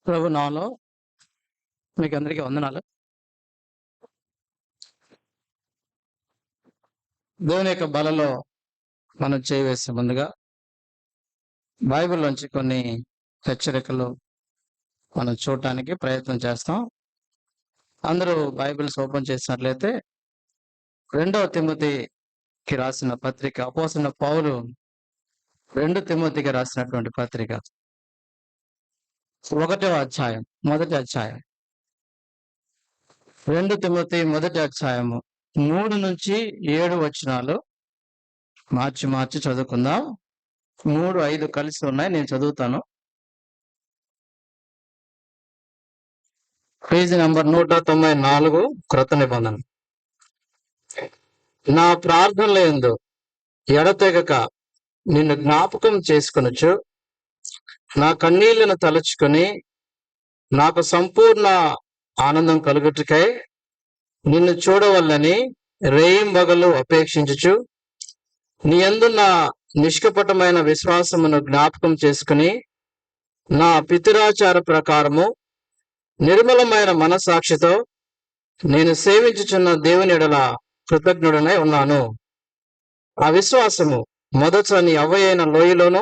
ప్రభు నాలో మీకు అందరికీ వందనాలు. దేవుని యొక్క బలలో మనం చేయవేసే ముందుగా బైబిల్లోంచి కొన్ని హెచ్చరికలు మనం చూడటానికి ప్రయత్నం చేస్తాం. అందరూ బైబిల్స్ ఓపెన్ చేసినట్లయితే 2 తిమోతికి రాసిన పత్రిక, అపోస్తలుడైన పౌలు 2 తిమోతికి రాసినటువంటి పత్రిక 1వ అధ్యాయం, మొదటి అధ్యాయం. 2 తిమోతి మొదటి అధ్యాయము 3 నుంచి 7 వచనాలు మార్చి చదువుకుందాం. 3, 5 కలిసి ఉన్నాయి, నేను చదువుతాను. పేజీ నంబర్ 194, క్రొత్త నిబంధన. నా ప్రార్థనల యందు ఎడతెగక నిన్ను జ్ఞాపకం చేసుకొనుచు నా కన్నీళ్లను తలుచుకొని నాకు సంపూర్ణ ఆనందం కలుగుటకై నిన్ను చూడవల్లని రేయింబగలు అపేక్షించుచు నీ యందున్న నిష్కపటమైన విశ్వాసమును జ్ఞాపకం చేసుకుని నా పితరాచార ప్రకారము నిర్మలమైన మనస్సాక్షితో నేను సేవించుచున్న దేవుని ఎడల కృతజ్ఞుడనై ఉన్నాను. ఆ విశ్వాసము మొదట నీ అవ్వయైన లోయలోను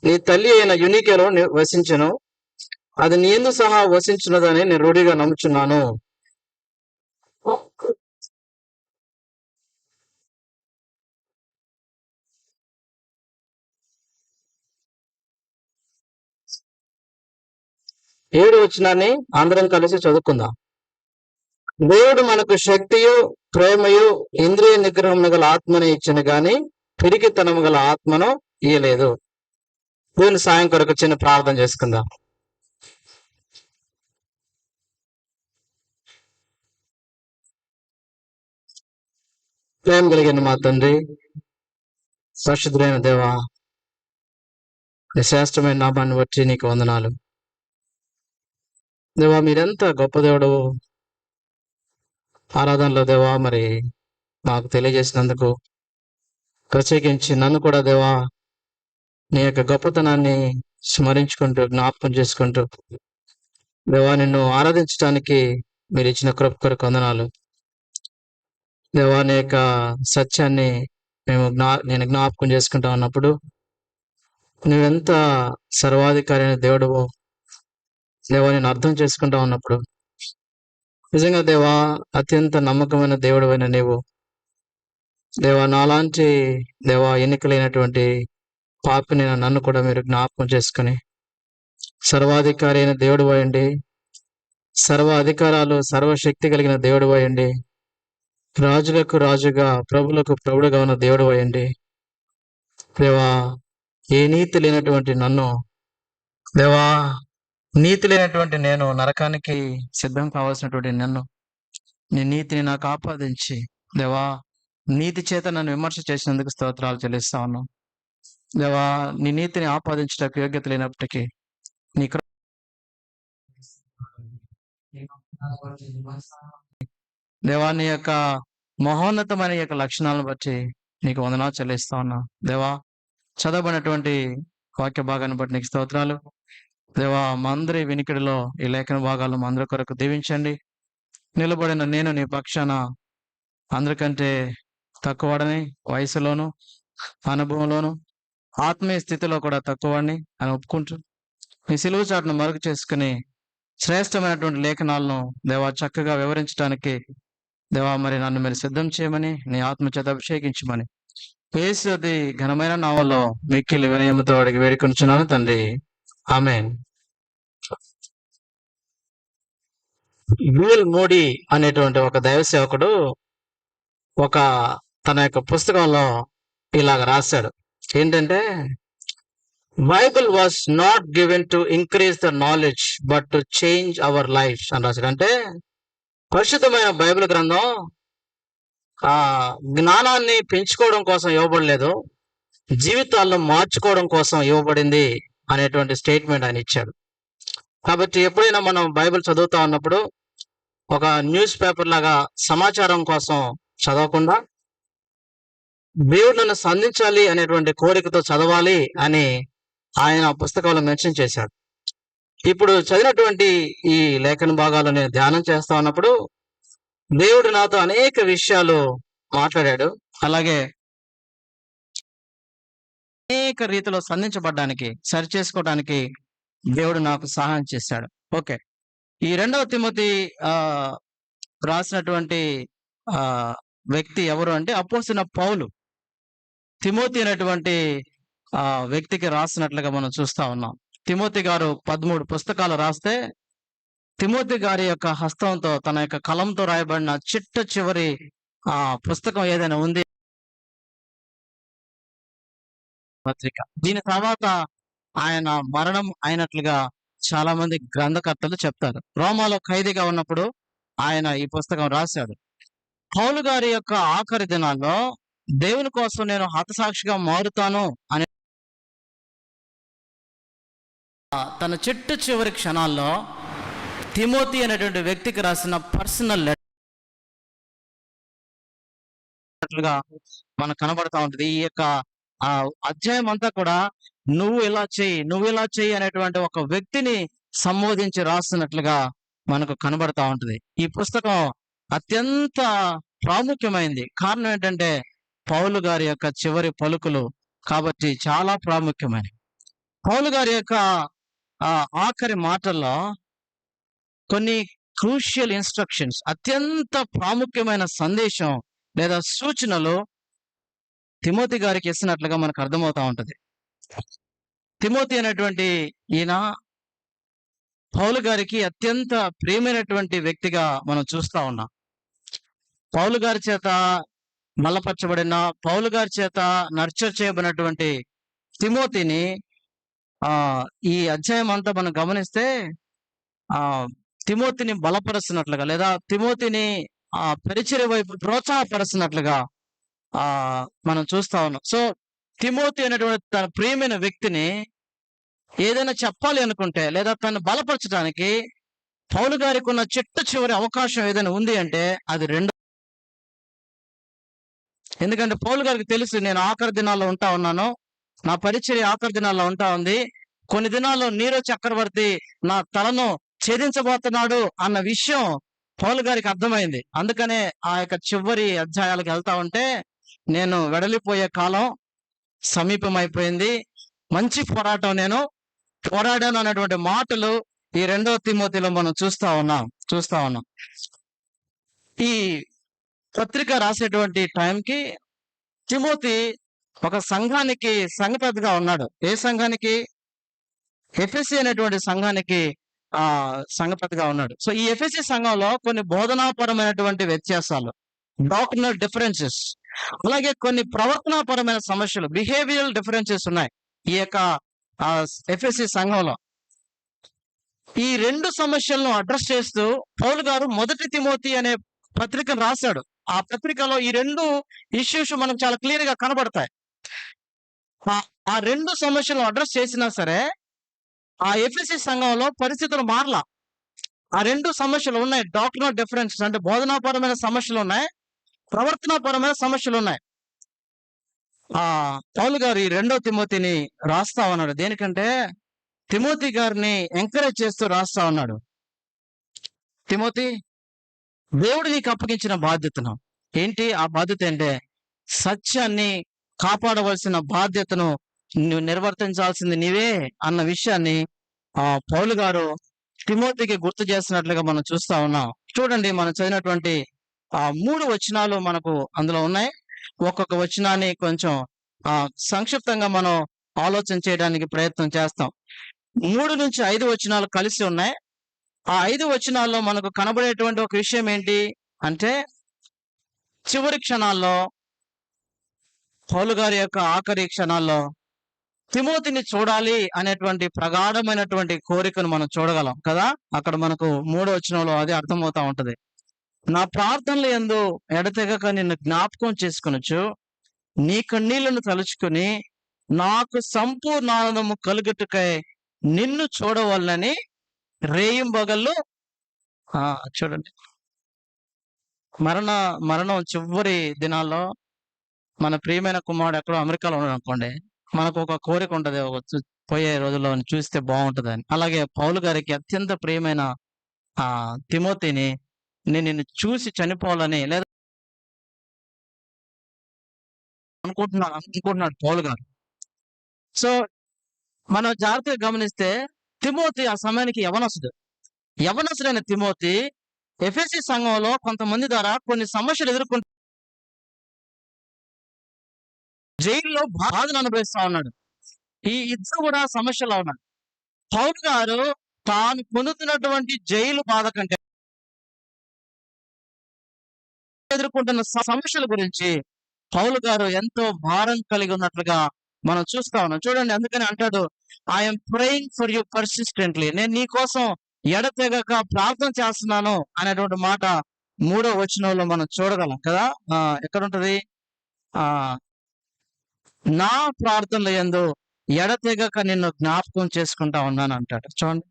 నీ తల్లి అయిన యునికెలో వసించెను. అది నీ యందు సహా వసించున్నదని నేను రూఢిగా నమ్ముచున్నాను. ఏడు వచనాన్ని అందరం కలిసి చదువుకుందాం. దేవుడు మనకు శక్తియు ప్రేమయు ఇంద్రియ నిగ్రహం గల ఆత్మని ఇచ్చిన గాని పిరికితనము గల ఆత్మను ఇయ్యలేదు. దేవుని సాయం కొరకు చిన్న ప్రార్థన చేసుకుందాం. ప్రేమ కలిగిన మా తండ్రి, పరిశుద్ధులైన దేవా, నీ శ్రేష్టమైన నామాన్ని బట్టి నీకు వందనాలు. దేవా, మీరెంత గొప్ప దేవుడు. ఆరాధనలో దేవా మరి మాకు తెలియజేసినందుకు, ప్రత్యేకించి నన్ను కూడా దేవా నీ యొక్క గొప్పతనాన్ని స్మరించుకుంటూ జ్ఞాపకం చేసుకుంటూ దేవా నిన్ను ఆరాధించడానికి మీరు ఇచ్చిన కృప కొరకు వందనాలు. దేవా నీ యొక్క సత్యాన్ని నేను జ్ఞాపకం చేసుకుంటా ఉన్నప్పుడు నువ్వెంత సర్వాధికారి అయిన దేవుడువో దేవా నేను అర్థం చేసుకుంటా ఉన్నప్పుడు నిజంగా దేవా అత్యంత నమ్మకమైన దేవుడు నీవు దేవా, నాలాంటి దేవా ఎన్నికలైనటువంటి పాపిని నన్ను కూడా మీరు జ్ఞాపకం చేసుకుని సర్వాధికారి అయిన దేవుడు అయ్యండి, సర్వ అధికారాలు సర్వశక్తి కలిగిన దేవుడు అయ్యండి, రాజులకు రాజుగా ప్రభులకు ప్రభుడుగా ఉన్న దేవుడు అయ్యండి. దేవా, ఏ నీతి లేనటువంటి నన్ను దేవా, నీతి లేనటువంటి నేను నరకానికి సిద్ధం కావాల్సినటువంటి నన్ను నీ నీతిని నాకు ఆపాదించి దేవా నీతి చేత నన్ను విమర్శ చేసినందుకు స్తోత్రాలు చెల్లిస్తా ఉన్నాను. దేవా, నీ నీతిని ఆపాదించడానికి యోగ్యత లేనప్పటికీ నీ దేవా నీ యొక్క మహోన్నతమైన యొక్క లక్షణాలను బట్టి నీకు వందనాలు చెల్లిస్తా ఉన్నా. దేవా, చదవబడినటువంటి వాక్య భాగాన్ని బట్టి నీకు స్తోత్రాలు. దేవా, మా అందరి వినికిడిలో ఈ లేఖన భాగాలు మా అందరి కొరకు దీవించండి. నిలబడిన నేను నీ పక్షాన అందరికంటే తక్కువడని, వయసులోను అనుభవంలోను ఆత్మీయ స్థితిలో కూడా తక్కువని అని ఒప్పుకుంటూ నీ సిలువ చాటును మరుగు చేసుకుని శ్రేష్టమైనటువంటి లేఖనాలను దేవా చక్కగా వివరించడానికి దేవా మరి నన్ను మీరు సిద్ధం చేయమని, నీ ఆత్మ చేత అభిషేకించమని యేసుది ఘనమైన నామములో మిక్కిలి వినయముతో అడిగి వేడుకొనుచున్నాను తండ్రి, ఆమేన్. యూఎల్ మోడీ అనేటువంటి ఒక దైవ సేవకుడు తన యొక్క పుస్తకంలో ఇలాగ రాశాడు. ఏంటంటే, Bible was not given to increase the knowledge but to change our life అని రాశాడు. అంటే పరిశుద్ధమైన బైబిల్ గ్రంథం జ్ఞానాన్ని పెంచుకోవడం కోసం ఇవ్వబడలేదు, జీవితాలను మార్చుకోవడం కోసం ఇవ్వబడింది అనేటువంటి స్టేట్మెంట్ ఆయన ఇచ్చాడు. కాబట్టి ఎప్పుడైనా మనం బైబిల్ చదువుతా ఉన్నప్పుడు ఒక న్యూస్ పేపర్ లాగా సమాచారం కోసం చదవకుండా దేవుడు సంధించాలి అనేటువంటి కోరికతో చదవాలి అని ఆయన పుస్తకంలో మెన్షన్ చేశాడు. ఇప్పుడు చదివినటువంటి ఈ లేఖన భాగాలు నేను ధ్యానం చేస్తా ఉన్నప్పుడు దేవుడు నాతో అనేక విషయాలు మాట్లాడాడు. అలాగే అనేక రీతిలో సంధించబడ్డానికి, సరి చేసుకోవడానికి దేవుడు నాకు సహాయం చేశాడు. ఓకే, ఈ 2వ తిమోతి రాసినటువంటి వ్యక్తి ఎవరు అంటే అపోస్తలుడైన పౌలు తిమోతి అనేటువంటి వ్యక్తికి రాసినట్లుగా మనం చూస్తా ఉన్నాం. తిమోతి గారు 13 పుస్తకాలు రాస్తే తిమోతి గారి యొక్క హస్తంతో, తన యొక్క కలంతో రాయబడిన చిట్ట చివరి పుస్తకం ఏదైనా ఉంది పత్రిక. దీని తర్వాత ఆయన మరణం అయినట్లుగా చాలా మంది గ్రంథకర్తలు చెప్తారు. రోమాలో ఖైదీగా ఉన్నప్పుడు ఆయన ఈ పుస్తకం రాశాడు. పౌలు గారి యొక్క ఆఖరి దినాల్లో దేవుని కోసం నేను హతసాక్షిగా మారుతాను అనే తన చిట్ట చివరి క్షణాల్లో తిమోతి అనేటువంటి వ్యక్తికి రాసిన పర్సనల్ లెటర్గా మనకు కనబడతా ఉంటుంది. ఈ యొక్క అధ్యాయం అంతా కూడా నువ్వు ఇలా చెయ్యి అనేటువంటి ఒక వ్యక్తిని సంబోధించి రాస్తున్నట్లుగా మనకు కనబడతా ఉంటుంది. ఈ పుస్తకం అత్యంత ప్రాముఖ్యమైంది. కారణం ఏంటంటే పౌలు గారి యొక్క చివరి పలుకులు కాబట్టి చాలా ప్రాముఖ్యమైనవి. పౌలు గారి యొక్క ఆఖరి మాటల్లో కొన్ని క్రూషియల్ ఇన్స్ట్రక్షన్స్, అత్యంత ప్రాముఖ్యమైన సందేశం లేదా సూచనలు తిమోతి గారికి ఇస్తున్నట్లుగా మనకు అర్థమవుతా ఉంటది. తిమోతి అనేటువంటి ఈయన పౌలు గారికి అత్యంత ప్రియమైనటువంటి వ్యక్తిగా మనం చూస్తా ఉన్నాం. పౌలు గారి చేత బలపరచబడిన, పౌలు గారి చేత నర్చర్ చేయబడినటువంటి తిమోతిని ఈ అధ్యాయం అంతా మనం గమనిస్తే తిమోతిని బలపరుస్తున్నట్లుగా లేదా తిమోతిని పరిచర్య వైపు ప్రోత్సాహపరుస్తున్నట్లుగా మనం చూస్తా ఉన్నాం. సో తిమోతి అనేటువంటి తన ప్రియమైన వ్యక్తిని ఏదైనా చెప్పాలి అనుకుంటే లేదా తను బలపరచడానికి పౌలు గారికి ఉన్న చిట్ట చివరి అవకాశం ఏదైనా ఉంది అంటే అది ఎందుకంటే పౌలు గారికి తెలుసు, నేను ఆఖరి దినాల్లో ఉంటా ఉన్నాను, నా పరిచర్య ఆఖరి దినాల్లో ఉంటా ఉంది, కొన్ని దినాల్లో నీరో చక్రవర్తి నా తలను ఛేదించబోతున్నాడు అన్న విషయం పౌలు గారికి అర్థమైంది. అందుకనే ఆ యొక్క చివరి అధ్యాయాలకు వెళ్తా ఉంటే నేను వెడలిపోయే కాలం సమీపమైపోయింది, మంచి పోరాటం నేను పోరాడాను అన్నటువంటి మాటలు ఈ 2వ తిమోతిలో మనం చూస్తా ఉన్నాం. ఈ పత్రిక రాసేటువంటి టైంకి తిమోతి ఒక సంఘానికి సంఘపెద్దగా ఉన్నాడు. ఏ సంఘానికి? ఎఫెసీ అనేటువంటి సంఘానికి సంఘపెద్దగా ఉన్నాడు. సో ఈ ఎఫెసీ సంఘంలో కొన్ని బోధనాపరమైనటువంటి వ్యత్యాసాలు, డాక్టరినల్ డిఫరెన్సెస్, అలాగే కొన్ని ప్రవర్తనాపరమైన సమస్యలు, బిహేవియరల్ డిఫరెన్సెస్ ఉన్నాయి ఈ యొక్క ఎఫెసీ సంఘంలో. ఈ 2 సమస్యలను అడ్రస్ చేస్తూ పౌలు గారు 1 తిమోతి అనే పత్రికను రాశాడు. ఆ పత్రికలో ఈ 2 ఇష్యూస్ మనకు చాలా క్లియర్ గా కనబడతాయి. ఆ 2 సమస్యలను అడ్రస్ చేసినా సరే ఆ ఎఫెసీ సంఘంలో పరిస్థితులు మారలా. ఆ 2 సమస్యలు ఉన్నాయి. డాక్టరినల్ డిఫరెన్సెస్ అంటే బోధనాపరమైన సమస్యలు ఉన్నాయి, ప్రవర్తనాపరమైన సమస్యలు ఉన్నాయి. పౌలు గారు ఈ 2వ తిమోతిని రాస్తా ఉన్నాడు. దేనికంటే తిమోతి గారిని ఎంకరేజ్ చేస్తూ రాస్తా ఉన్నాడు. తిమోతి, దేవుడు నీకు అప్పగించిన బాధ్యతను ఏంటి? ఆ బాధ్యత అంటే సత్యాన్ని కాపాడవలసిన బాధ్యతను నువ్వు నిర్వర్తించాల్సింది నీవే అన్న విషయాన్ని పౌలు గారు తిమోతికి గుర్తు చేస్తున్నట్లుగా మనం చూస్తా ఉన్నాం. చూడండి, మనం చదివినటువంటి 3 వచనాలు మనకు అందులో ఉన్నాయి. ఒక్కొక్క వచనాన్ని కొంచెం సంక్షిప్తంగా మనం ఆలోచన చేయడానికి ప్రయత్నం చేస్తాం. 3 నుంచి 5 వచనాలు కలిసి ఉన్నాయి. ఆ 5 వచనాల్లో మనకు కనబడేటువంటి ఒక విషయం ఏంటి అంటే, చివరి క్షణాల్లో పౌలు గారి యొక్క ఆఖరి క్షణాల్లో తిమోతిని చూడాలి అనేటువంటి ప్రగాఢమైనటువంటి కోరికను మనం చూడగలం కదా. అక్కడ మనకు 3వ వచనంలో అది అర్థమవుతా ఉంటది. నా ప్రార్థనలు యందు ఎడతెగక నిన్ను జ్ఞాపకం చేసుకొనొచ్చు, నీ కన్నీళ్లను తలుచుకుని నాకు సంపూర్ణ ఆనందము కలుగుటకై నిన్ను చూడవలనని రేయింబగళ్ళు. చూడండి, మరణం చివరి దినాల్లో మన ప్రియమైన కుమారుడు ఎక్కడో అమెరికాలో ఉన్నాడు అనుకోండి, మనకు ఒక కోరిక ఉంటది, పోయే రోజుల్లో చూస్తే బాగుంటుందని. అలాగే పౌలు గారికి అత్యంత ప్రియమైన తిమోతిని నేను నిన్ను చూసి చనిపోవాలని లేదా అనుకుంటున్నాడు పౌలు గారు. సో మనం జాగ్రత్తగా గమనిస్తే తిమోతి ఆ సమయానికి యవనస్తుడైన తిమోతి ఎఫెసీ సంఘంలో కొంతమంది ద్వారా కొన్ని సమస్యలు ఎదుర్కొంటూ జైల్లో బాధను అనుభవిస్తా ఉన్నాడు. ఈ ఇద్దరు కూడా సమస్యలో ఉన్నాడు. పౌలు గారు తాను పొందుతున్నటువంటి జైలు బాధ కంటే ఎదుర్కొంటున్న సమస్యల గురించి పౌలు గారు ఎంతో భారం కలిగి ఉన్నట్లుగా మనం చూస్తా ఉన్నాం. చూడండి, అందుకని అంటాడు, I'm praying for you persistently, నేను నీ కోసం ఎడతెగక ప్రార్థన చేస్తున్నాను అనేటువంటి మాట 3వ వచనంలో మనం చూడగలం కదా. ఎక్కడ ఉంటది? నా ప్రార్థనల యందు ఎడతెగక నిన్ను జ్ఞాపకం చేసుకుంటా ఉన్నాను అంటాడు. చూడండి,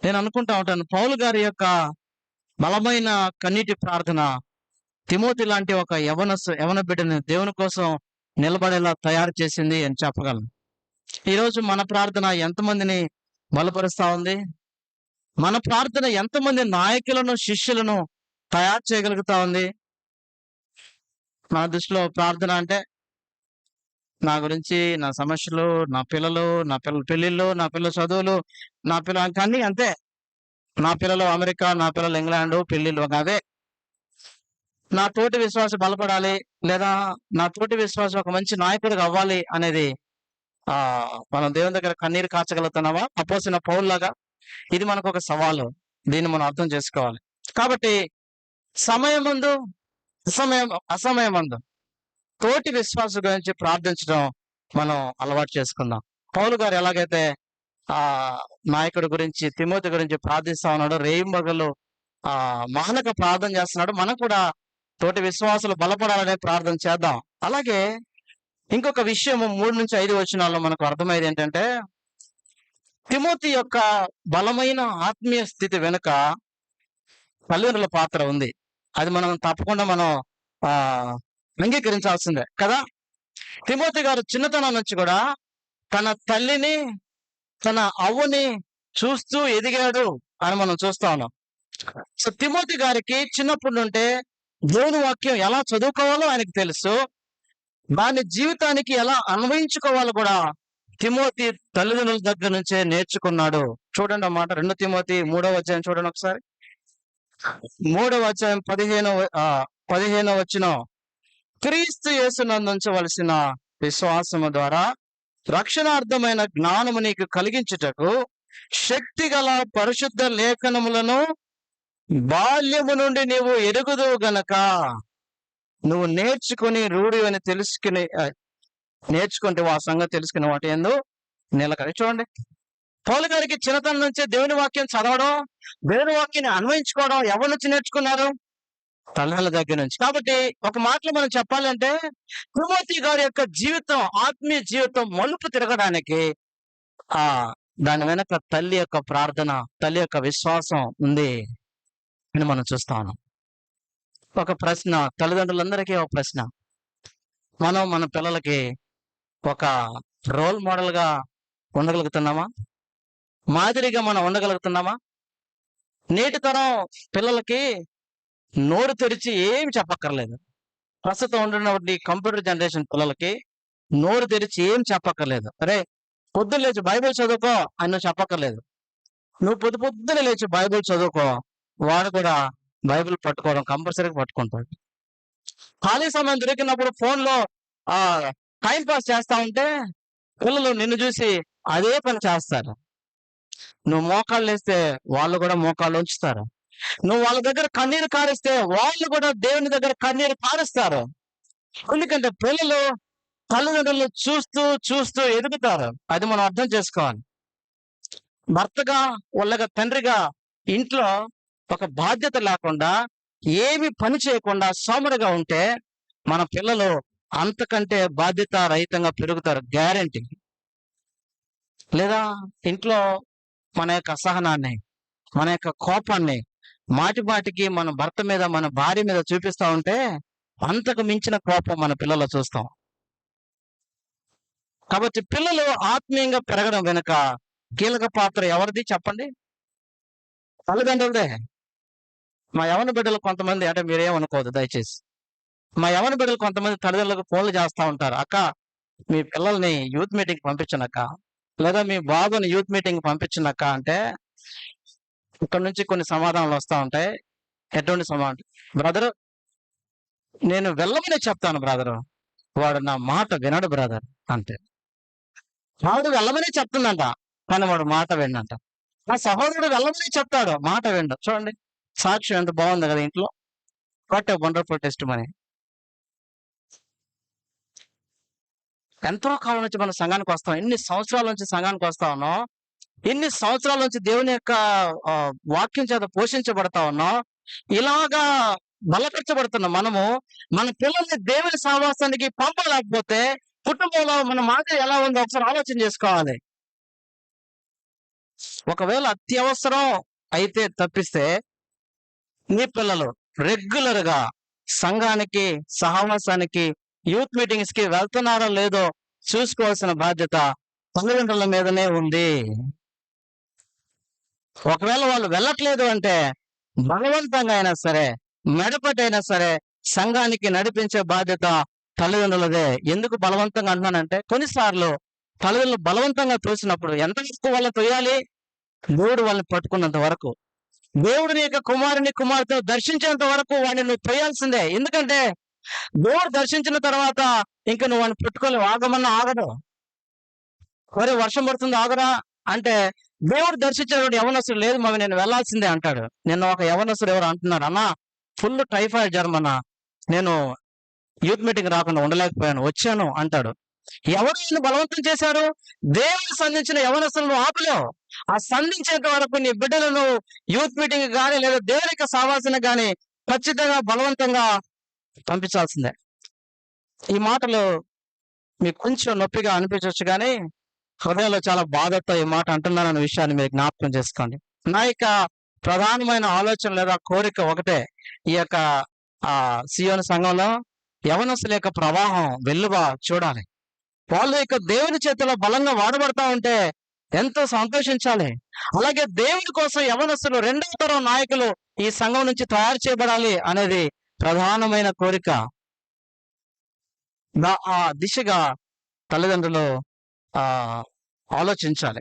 నేను అనుకుంటా ఉంటాను, పౌలు గారి యొక్క బలమైన కన్నీటి ప్రార్థన తిమోతి లాంటి ఒక యవన బిడ్డని దేవుని కోసం నిలబడేలా తయారు చేసింది అని చెప్పగలను. ఈరోజు మన ప్రార్థన ఎంతమందిని బలపరుస్తా ఉంది? మన ప్రార్థన ఎంతమంది నాయకులను శిష్యులను తయారు చేయగలుగుతా ఉంది? మన దృష్టిలో ప్రార్థన అంటే నా గురించి, నా సమస్యలు, నా పిల్లల పెళ్లిళ్ళు, నా పిల్లల చదువులు, నా పిల్లలు అన్నీ అంతే. నా పిల్లలు అమెరికా, నా పిల్లలు ఇంగ్లాండ్, పెళ్లిళ్ళు అవే. నా తోటి విశ్వాసం బలపడాలి, లేదా నా తోటి విశ్వాసం ఒక మంచి నాయకుడిగా అవ్వాలి అనేది మనం దేవుని దగ్గర కన్నీరు కార్చగలుగుతున్నావా? అపోసిన పౌల్లాగా ఇది మనకు ఒక సవాలు. దీన్ని మనం అర్థం చేసుకోవాలి. కాబట్టి సమయమందు అసమయమందు తోటి విశ్వాసం గురించి ప్రార్థించడం మనం అలవాటు చేసుకుందాం. పౌలు గారు ఎలాగైతే నాయకుడి గురించి, తిమోతి గురించి ప్రార్థిస్తా ఉన్నాడు, రేయింబగలు మానక ప్రార్థన చేస్తున్నాడు, మనం కూడా తోటి విశ్వాసులు బలపడాలనే ప్రార్థన చేద్దాం. అలాగే ఇంకొక విషయం 3-5 వచనాల్లో మనకు అర్థమయ్యేది ఏంటంటే, తిమోతి యొక్క బలమైన ఆత్మీయ స్థితి వెనుక తల్లిదండ్రుల పాత్ర ఉంది. అది మనం తప్పకుండా అంగీకరించాల్సిందే కదా. తిమోతి గారు చిన్నతనం నుంచి కూడా తన తల్లిని, తన అవ్వని చూస్తూ ఎదిగాడు అని మనం చూస్తా ఉన్నాం. సో తిమోతి గారికి చిన్నప్పటి నుండే దేవుని వాక్యం ఎలా చదువుకోవాలో ఆయనకు తెలుసు, దాని జీవితానికి ఎలా అన్వయించుకోవాలో కూడా తిమోతి తల్లిదండ్రుల దగ్గర నుంచే నేర్చుకున్నాడు. చూడండి అన్నమాట, 2 తిమోతి 3వ అధ్యాయం చూడండి ఒకసారి. 3వ అధ్యాయం 15వ వచనం, క్రీస్తు యేసునందు ఉంచవలసిన విశ్వాసము ద్వారా రక్షణార్థమైన జ్ఞానము నీకు కలిగించుటకు శక్తి గల పరిశుద్ధ లేఖనములను బాల్యము నుండి నీవు ఎరుగుదువు గనక నువ్వు నేర్చుకుని రూఢి అని నేర్చుకుంటే ఆ సంగతి తెలుసుకుని వాటి ఎందు నిలకడ. చూడండి, పౌలు గారికి చిన్నతనం నుంచే దేవుని వాక్యం చదవడం, దేవుని వాక్యాన్ని అన్వయించుకోవడం ఎవరి నుంచి నేర్చుకున్నారు? తల్లిదండ్రుల దగ్గర నుంచి. కాబట్టి ఒక మాటలో మనం చెప్పాలంటే, తిమోతి గారి యొక్క జీవితం, ఆత్మీయ జీవితం మలుపు తిరగడానికి దాని వెనక తల్లి యొక్క ప్రార్థన, తల్లి యొక్క విశ్వాసం ఉంది అని మనం చూస్తా ఉన్నాం. ఒక ప్రశ్న, తల్లిదండ్రులందరికీ ఒక ప్రశ్న, మనం మన పిల్లలకి ఒక రోల్ మోడల్ గా ఉండగలుగుతున్నామా? మాదిరిగా మనం ఉండగలుగుతున్నామా? నేటి తరం పిల్లలకి నోరు తెరిచి ఏమి చెప్పక్కర్లేదు. ప్రస్తుతం ఉంటున్నటువంటి కంప్యూటర్ జనరేషన్ పిల్లలకి నోరు తెరిచి ఏం చెప్పక్కర్లేదు. అరే పొద్దున్న లేచి బైబిల్ చదువుకో అని నువ్వు చెప్పక్కర్లేదు. నువ్వు పొద్దున్న లేచి బైబిల్ చదువుకో, వాడు కూడా బైబిల్ పట్టుకోవడం కంపల్సరీగా పట్టుకుంటాడు. ఖాళీ సమయం దొరికినప్పుడు ఫోన్లో టైం పాస్ చేస్తా ఉంటే పిల్లలు నిన్ను చూసి అదే పని చేస్తారు. నువ్వు మోకాళ్ళు వేస్తే వాళ్ళు కూడా మోకాళ్ళు ఉంచుతారు. నువ్వు వాళ్ళ దగ్గర కన్నీరు కారిస్తే వాళ్ళు కూడా దేవుని దగ్గర కన్నీరు కారుస్తారు. ఎందుకంటే పిల్లలు తల్లిదండ్రులు చూస్తూ చూస్తూ ఎదుగుతారు. అది మనం అర్థం చేసుకోవాలి. భర్తగా వాళ్ళగా తండ్రిగా ఇంట్లో ఒక బాధ్యత లేకుండా, ఏమి పని చేయకుండా సోమరుగా ఉంటే మన పిల్లలు అంతకంటే బాధ్యత రహితంగా పెరుగుతారు, గ్యారెంటీ. లేదా ఇంట్లో మన యొక్క అసహనాన్ని, మన యొక్క కోపాన్ని మాటి మాటికి మన భర్త మీద, మన భార్య మీద చూపిస్తా ఉంటే అంతకు మించిన కోపం మన పిల్లలు చూస్తాం. కాబట్టి పిల్లలు ఆత్మీయంగా పెరగడం వెనుక కీలక పాత్ర ఎవరిది చెప్పండి? తల్లిదండ్రులదే. మా యవన బిడ్డలు కొంతమంది, అంటే మీరేమనుకోవద్దు దయచేసి. మా యవన బిడ్డలు కొంతమంది తల్లిదండ్రులకు ఫోన్లు చేస్తా ఉంటారు. అక్క, మీ పిల్లల్ని యూత్ మీటింగ్ పంపించనక్క, లేదా మీ బాబుని యూత్ మీటింగ్ పంపించనక్క అంటే ఇక్కడ నుంచి కొన్ని సమాధానాలు వస్తా ఉంటాయి. ఎటువంటి సమాధానం? బ్రదర్, నేను వెళ్ళమని చెప్తాను బ్రదరు, వాడు నా మాట వినడు బ్రదర్ అంటే. వాడు వెళ్ళమనే చెప్తుందంట, కానీ వాడు మాట వినంట. నా సహోదరుడు వెళ్ళమని చెప్తాడు, మాట వినడు. చూడండి సాక్ష్యం ఎంత బాగుంది కదా ఇంట్లో. What a wonderful test money. ఎంతో కాలం నుంచి మన సంఘానికి వస్తాం, ఎన్ని సంవత్సరాల నుంచి సంఘానికి వస్తా ఉన్నాం, ఎన్ని సంవత్సరాల నుంచి దేవుని యొక్క వాక్యం చేత పోషించబడతా ఉన్నాం. ఇలాగా బలపరచబడుతున్న మనము మన పిల్లల్ని దేవుని సహవాసానికి పంపలేకపోతే కుటుంబంలో మన మాట ఎలా ఉందో ఒకసారి ఆలోచన చేసుకోవాలి. ఒకవేళ అత్యవసరం అయితే తప్పిస్తే మీ పిల్లలు రెగ్యులర్ గా సంఘానికి, సహవాసానికి, యూత్ మీటింగ్స్ కి వెళ్తున్నారో లేదో చూసుకోవాల్సిన బాధ్యత తల్లిదండ్రుల మీదనే ఉంది. ఒకవేళ వాళ్ళు వెళ్ళట్లేదు అంటే బలవంతంగా అయినా సరే, మెడపటైనా సరే సంఘానికి నడిపించే బాధ్యత తల్లిదండ్రులదే. ఎందుకు బలవంతంగా అంటున్నానంటే, కొన్నిసార్లు తల్లిదండ్రులు బలవంతంగా తోసినప్పుడు ఎంత వరకు వాళ్ళని తొయ్యాలి? దేవుడు వాళ్ళని పట్టుకున్నంత వరకు. దేవుడిని యొక్క కుమారుని, కుమార్తె దర్శించేంత వరకు వాడిని నువ్వు తొయ్యాల్సిందే. ఎందుకంటే దేవుడు దర్శించిన తర్వాత ఇంకా నువ్వు వాడిని పెట్టుకొని ఆగమన్నా ఆగదు. ఒరే వర్షం పడుతుంది ఆగరా అంటే, దేవుడు దర్శించినటువంటి యవనస్తుడు లేదు మమ్మీ నేను వెళ్లాల్సిందే అంటాడు. నిన్న ఒక యవనస్తుడు ఎవరు అంటున్నారు, అన్నా ఫుల్ టైఫాయిడ్ జ్వరం అన్నా, నేను యూత్ మీటింగ్ రాకుండా ఉండలేకపోయాను, వచ్చాను అంటాడు. ఎవరు నిన్ను బలవంతం చేశారు? దేవుడు సంధించిన యవనస్తులను ఆపలేవు. ఆ సంధించేంత వరకు నీ బిడ్డలను యూత్ మీటింగ్ కానీ లేదా దేవునికి సావాసన కానీ ఖచ్చితంగా బలవంతంగా పంపించాల్సిందే. ఈ మాటలు మీకు కొంచెం నొప్పిగా అనిపించవచ్చు, కానీ హృదయంలో చాలా బాధతో ఈ మాట అంటున్నానన్న విషయాన్ని మీరు జ్ఞాపకం చేసుకోండి. నా యొక్క ప్రధానమైన ఆలోచన లేదా కోరిక ఒకటే, ఈ యొక్క సియోను సంఘంలో యవనస్తుల యొక్క ప్రవాహం వెల్లువ చూడాలి. వాళ్ళు ఇక దేవుని చేతిలో బలంగా వాడబడతా ఉంటే ఎంతో సంతోషించాలి. అలాగే దేవుని కోసం యవనస్తులు, రెండవ తరం నాయకులు ఈ సంఘం నుంచి తయారు చేయబడాలి అనేది ప్రధానమైన కోరిక. ఆ దిశగా తల్లిదండ్రులు ఆలోచించాలి.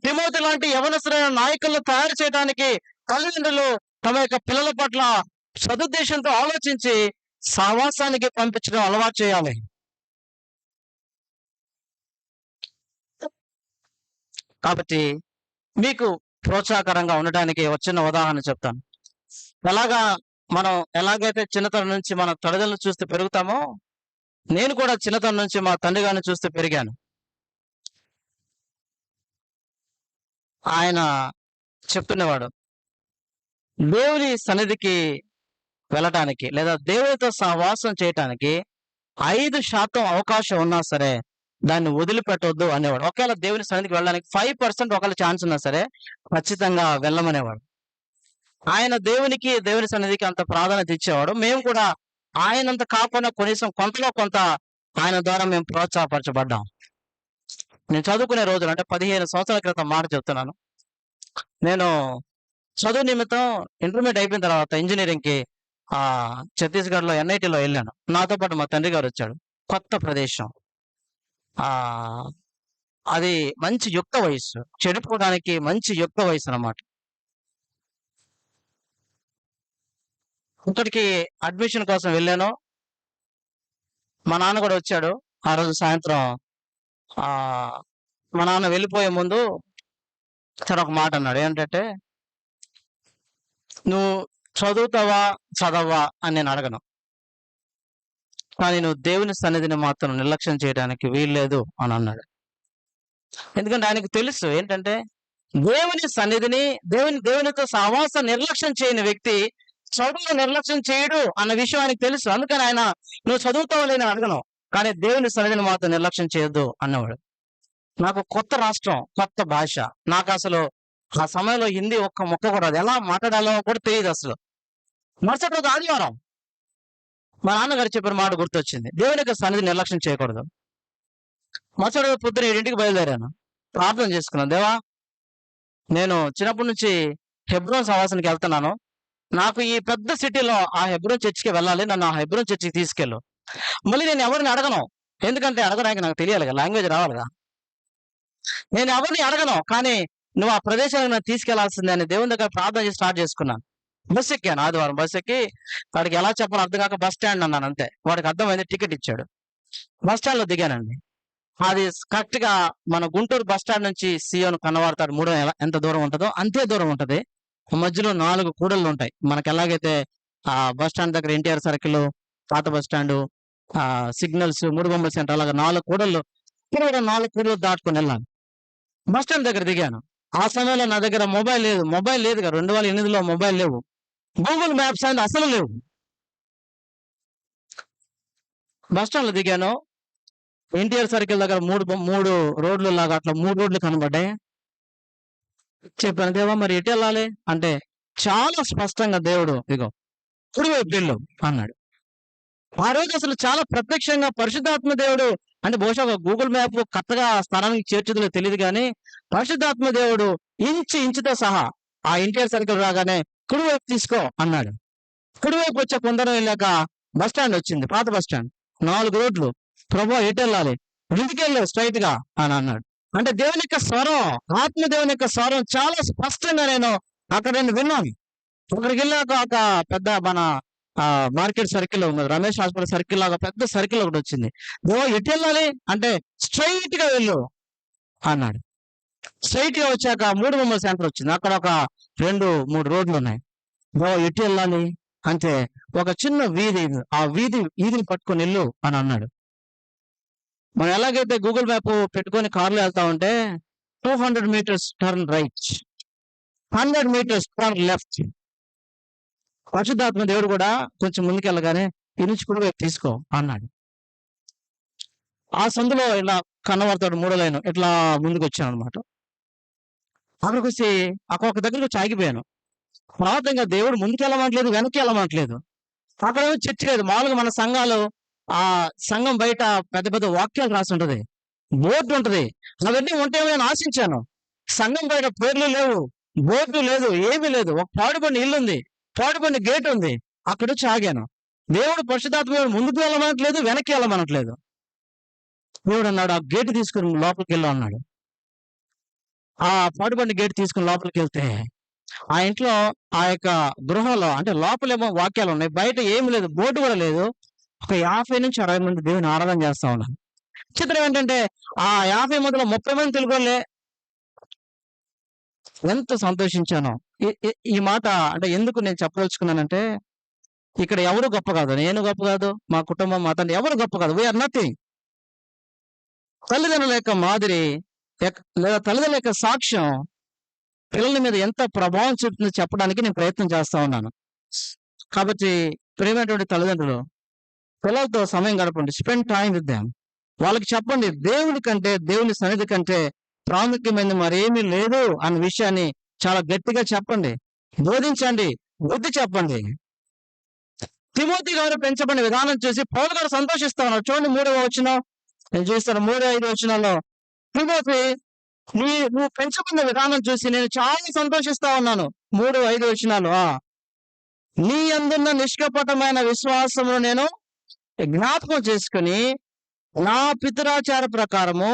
తిమోతి లాంటి యవనస్తులైన నాయకులను తయారు చేయడానికి తల్లిదండ్రులు తమ యొక్క పిల్లల పట్ల సదుద్దేశంతో ఆలోచించి సహవాసానికి పంపించడం అలవాటు చేయాలి. కాబట్టి మీకు ప్రోత్సాహకరంగా ఉండడానికి వచ్చిన ఉదాహరణ చెప్తాను. మనం ఎలాగైతే చిన్నతనం నుంచి మన తల్లిదండ్రులు చూస్తూ పెరుగుతామో, నేను కూడా చిన్నతనం నుంచి మా తండ్రి గారిని చూస్తూ పెరిగాను. ఆయన చెప్తున్నవాడు, దేవుని సన్నిధికి వెళ్ళటానికి లేదా దేవునితో సహవాసం చేయటానికి 5% అవకాశం ఉన్నా సరే దాన్ని వదిలిపెట్టొద్దు అనేవాడు. ఒకవేళ దేవుని సన్నిధికి వెళ్ళడానికి 5% ఒకవేళ ఛాన్స్ ఉన్నా సరే ఖచ్చితంగా వెళ్ళమనేవాడు. ఆయన దేవుని సన్నిధికి అంత ప్రాధాన్యత ఇచ్చేవాడు. మేము కూడా ఆయనంత కాకుండా కనీసం కొంతలో కొంత ఆయన ద్వారా మేము ప్రోత్సాహపరచబడ్డాం. నేను చదువుకునే రోజులు అంటే 15 సంవత్సరాల క్రితం మాట చెప్తున్నాను. నేను చదువు నిమిత్తం ఇంటర్మీడియట్ అయిపోయిన తర్వాత ఇంజనీరింగ్కి ఛత్తీస్గఢ్లో NITలో వెళ్ళాను. నాతో పాటు మా తండ్రి గారు వచ్చాడు. కొత్త ప్రదేశం, అది మంచి యుక్త వయస్సు, చెడిపోవడానికి మంచి యుక్త వయసు అన్నమాట. ఇక్కడికి అడ్మిషన్ కోసం వెళ్ళాను. మా నాన్న కూడా వచ్చాడు. ఆ రోజు సాయంత్రం మా నాన్న వెళ్ళిపోయే ముందు సరే ఒక మాట అన్నాడు. ఏంటంటే, నువ్వు చదవవా అని నేను అడగను, కానీ నువ్వు దేవుని సన్నిధిని మాత్రం నిర్లక్ష్యం చేయడానికి వీల్లేదు అని అన్నాడు. ఎందుకంటే ఆయనకు తెలుసు ఏంటంటే, దేవుని సన్నిధిని దేవునితో సహవాసం నిర్లక్ష్యం చేయని వ్యక్తి చదువు నిర్లక్ష్యం చేయడు అన్న విషయం ఆయనకు తెలుసు. అందుకని ఆయన నువ్వు చదువుతావో లేని అడగను, కానీ దేవుని సన్నిధిని మాత్రం నిర్లక్ష్యం చేయొద్దు అన్నవాడు. నాకు కొత్త రాష్ట్రం, కొత్త భాష, నాకు అసలు ఆ సమయంలో హిందీ ఒక్క ముక్క కూడా రాదు, ఎలా మాట్లాడాలో కూడా తెలియదు అసలు. మరుసటి రోజు ఆదివారం మా నాన్నగారు చెప్పిన మాట గుర్తొచ్చింది, దేవుని యొక్క సన్నిధి నిర్లక్ష్యం చేయకూడదు. మరుసటి రోజు పొద్దున 7ంటికి బయలుదేరాను. ప్రార్థన చేసుకున్నాను. దేవా, నేను చిన్నప్పటి నుంచి హెబ్రోన్ సహవాసానికి వెళ్తున్నాను. నాకు ఈ పెద్ద సిటీలో ఆ హెబ్రోన్ చర్చికి వెళ్ళాలి. నన్ను ఆ హెబ్రోన్ చర్చికి తీసుకెళ్ళు. మళ్ళీ నేను ఎవరిని అడగను. ఎందుకంటే అడగడానికి నాకు తెలియాలి కదా, లాంగ్వేజ్ రావాలిగా. నేను ఎవరిని అడగను. కానీ నువ్వు ఆ ప్రదేశానికి నన్ను తీసుకెళ్లాల్సిందే అని దేవుని దగ్గర ప్రార్థన చేసి స్టార్ట్ చేసుకున్నాను. బస్ ఎక్కాను. ఆదివారం బస్ ఎక్కి వాడికి ఎలా చెప్పాలో అర్థం కాక బస్ స్టాండ్ అన్నాను అంతే. వాడికి అర్థమైంది, టికెట్ ఇచ్చాడు. బస్ స్టాండ్ లో దిగానండి. అది కరెక్ట్ గా మన గుంటూరు బస్ స్టాండ్ నుంచి సియోను కన్నవాడతాడు 3 ఎంత దూరం ఉంటుందో అంతే దూరం ఉంటది. మధ్యలో 4 కూడళ్ళు ఉంటాయి. మనకి ఎలాగైతే ఆ బస్ స్టాండ్ దగ్గర ఎన్టీఆర్ సర్కిల్, పాత బస్ స్టాండ్, సిగ్నల్స్, 3 బొమ్మల సెంటర్, అలాగా 4 కూడళ్ళు. ఇక్కడ కూడా 4 కూడళ్ళు దాటుకొని వెళ్ళాను. బస్ స్టాండ్ దగ్గర దిగాను. ఆ సమయంలో నా దగ్గర మొబైల్ లేదు. మొబైల్ లేదుగా, 2008లో మొబైల్ లేవు. గూగుల్ మ్యాప్స్ అనేది అసలు లేవు. బస్ స్టాండ్ లో దిగాను. ఎన్టీఆర్ సర్కిల్ దగ్గర 3 రోడ్లు లాగా అట్లా 3 రోడ్లు కనబడ్డాయి. చెప్పాను, దేవా మరి ఎటు వెళ్ళాలి అంటే చాలా స్పష్టంగా దేవుడు ఇగో కుడివైపు వెళ్ళు అన్నాడు. ఆ రోజు అసలు చాలా ప్రత్యక్షంగా పరిశుద్ధాత్మ దేవుడు, అంటే బహుశా గూగుల్ మ్యాప్ కరెక్ట్గా ఆ స్థానానికి చేర్చుదో తెలియదు కానీ పరిశుద్ధాత్మ దేవుడు ఇంచుతో సహా ఆ ఎన్టీఆర్ సర్కిల్ రాగానే కుడివైపు తీసుకో అన్నాడు. కుడివైపు వచ్చే కొందరం వెళ్ళాక బస్ స్టాండ్ వచ్చింది, పాత బస్ స్టాండ్. 4 రోడ్లు. ప్రభు ఎటు వెళ్ళాలి? ఇంటికెళ్ళు స్ట్రైట్ గా అని అన్నాడు. అంటే దేవుని యొక్క స్వరం, ఆత్మ దేవుని యొక్క స్వరం చాలా స్పష్టంగా నేను అక్కడ విన్నాను. అక్కడికి వెళ్ళాక ఒక పెద్ద మన మార్కెట్ సర్కిల్ ఉన్నది, రమేష్ హాస్పిటల్ సర్కిల్ లాగా పెద్ద సర్కిల్ ఒకటి వచ్చింది. దేవా ఎటు వెళ్ళాలి అంటే స్ట్రైట్ గా వెళ్ళు అన్నాడు. స్ట్రైట్ గా వచ్చాక 3 బొమ్మల సెంటర్ వచ్చింది. అక్కడ ఒక 2-3 రోడ్లు ఉన్నాయి. దేవా ఎటు వెళ్ళాలి అంటే ఒక చిన్న వీధి, ఆ వీధిని పట్టుకొని వెళ్ళు అని అన్నాడు. మనం ఎలాగైతే గూగుల్ మ్యాప్ పెట్టుకొని కారులో వెళ్తా ఉంటే 200 metres turn right, 100 metres turn left. పరిశుద్ధాత్మ దేవుడు కూడా కొంచెం ముందుకెళ్ళగానే ఈ నుంచి కుడి వైపు తీసుకో అన్నాడు. ఆ సందులో ఇలా కన్నవాడతాడు 3వ లైన్, ఇట్లా ముందుకు వచ్చాను అనమాట. అక్కడికి వచ్చి ఒక దగ్గరకు వచ్చి ఆగిపోయాను. ప్రార్థనగా దేవుడు ముందుకు వెళ్ళమంటలేదు, వెనక్కి వెళ్ళమంటలేదు. అక్కడ చర్చ లేదు. మామూలుగా మన సంఘాలు, ఆ సంఘం బయట పెద్ద పెద్ద వాక్యాలు రాసి ఉంటది, బోర్డు ఉంటది. అవన్నీ ఉంటేమో నేను ఆశించాను. సంఘం బయట పేర్లు లేవు, బోర్డు లేదు, ఏమీ లేదు. ఒక పాడుబడిన ఇల్లు ఉంది, పాడుబడిన గేట్ ఉంది. అక్కడ వచ్చి ఆగాను. దేవుడు పరిశుద్ధాత్మ దేవుడు ముందుకు వెళ్ళమనట్లేదు, వెనక్కి వెళ్ళమనట్లేదు. దేవుడు అన్నాడు, ఆ గేట్ తీసుకుని లోపలికి వెళ్ళు అన్నాడు. ఆ పాడుబడిన గేట్ తీసుకుని లోపలికి వెళ్తే ఆ ఇంట్లో, ఆ యొక్క గృహంలో, అంటే లోపలేమో వాక్యాలు ఉన్నాయి, బయట ఏమి లేదు, బోర్డు కూడా లేదు. ఒక 50 నుంచి 60 మంది దేవుని ఆరాధన చేస్తా ఉన్నారు. చిత్రం ఏంటంటే ఆ 50 మందిలో 30 మంది తెలుగులే. ఎంత సంతోషించానో. ఈ మాట అంటే ఎందుకు నేను చెప్పదలుచుకున్నానంటే, ఇక్కడ ఎవరు గొప్ప కాదు, నేను గొప్ప కాదు, మా కుటుంబం, మా తండ్రి ఎవరు గొప్ప కాదు. We are nothing. తల్లిదండ్రుల యొక్క మాదిరి లేదా తల్లిదండ్రుల యొక్క సాక్ష్యం పిల్లల మీద ఎంత ప్రభావం చూపుతుందో చెప్పడానికి నేను ప్రయత్నం చేస్తా ఉన్నాను. కాబట్టి ప్రేమైనటువంటి తల్లిదండ్రులు, పిల్లలతో సమయం గడపండి, స్పెండ్ టైం విత్ దెమ్. వాళ్ళకి చెప్పండి, దేవుని కంటే, దేవుని సన్నిధి కంటే ప్రాముఖ్యమైనది మరేమీ లేదు అన్న విషయాన్ని చాలా గట్టిగా చెప్పండి, బోధించండి, బుద్ధి చెప్పండి. తిమోతి గారు పెంచబడిన విధానం చూసి పౌలు గారు సంతోషిస్తా ఉన్నారు. చూడండి 3వ వచనం నేను చూస్తాను. 3-5 వచనాల్లో, తిమోతి నువ్వు పెంచబడిన విధానం చూసి నేను చాలా సంతోషిస్తా ఉన్నాను. 3-5 వచనాలు. నీ అందున్న నిష్కపటమైన విశ్వాసము నేను జ్ఞాపకం చేసుకుని నా పితరాచార ప్రకారము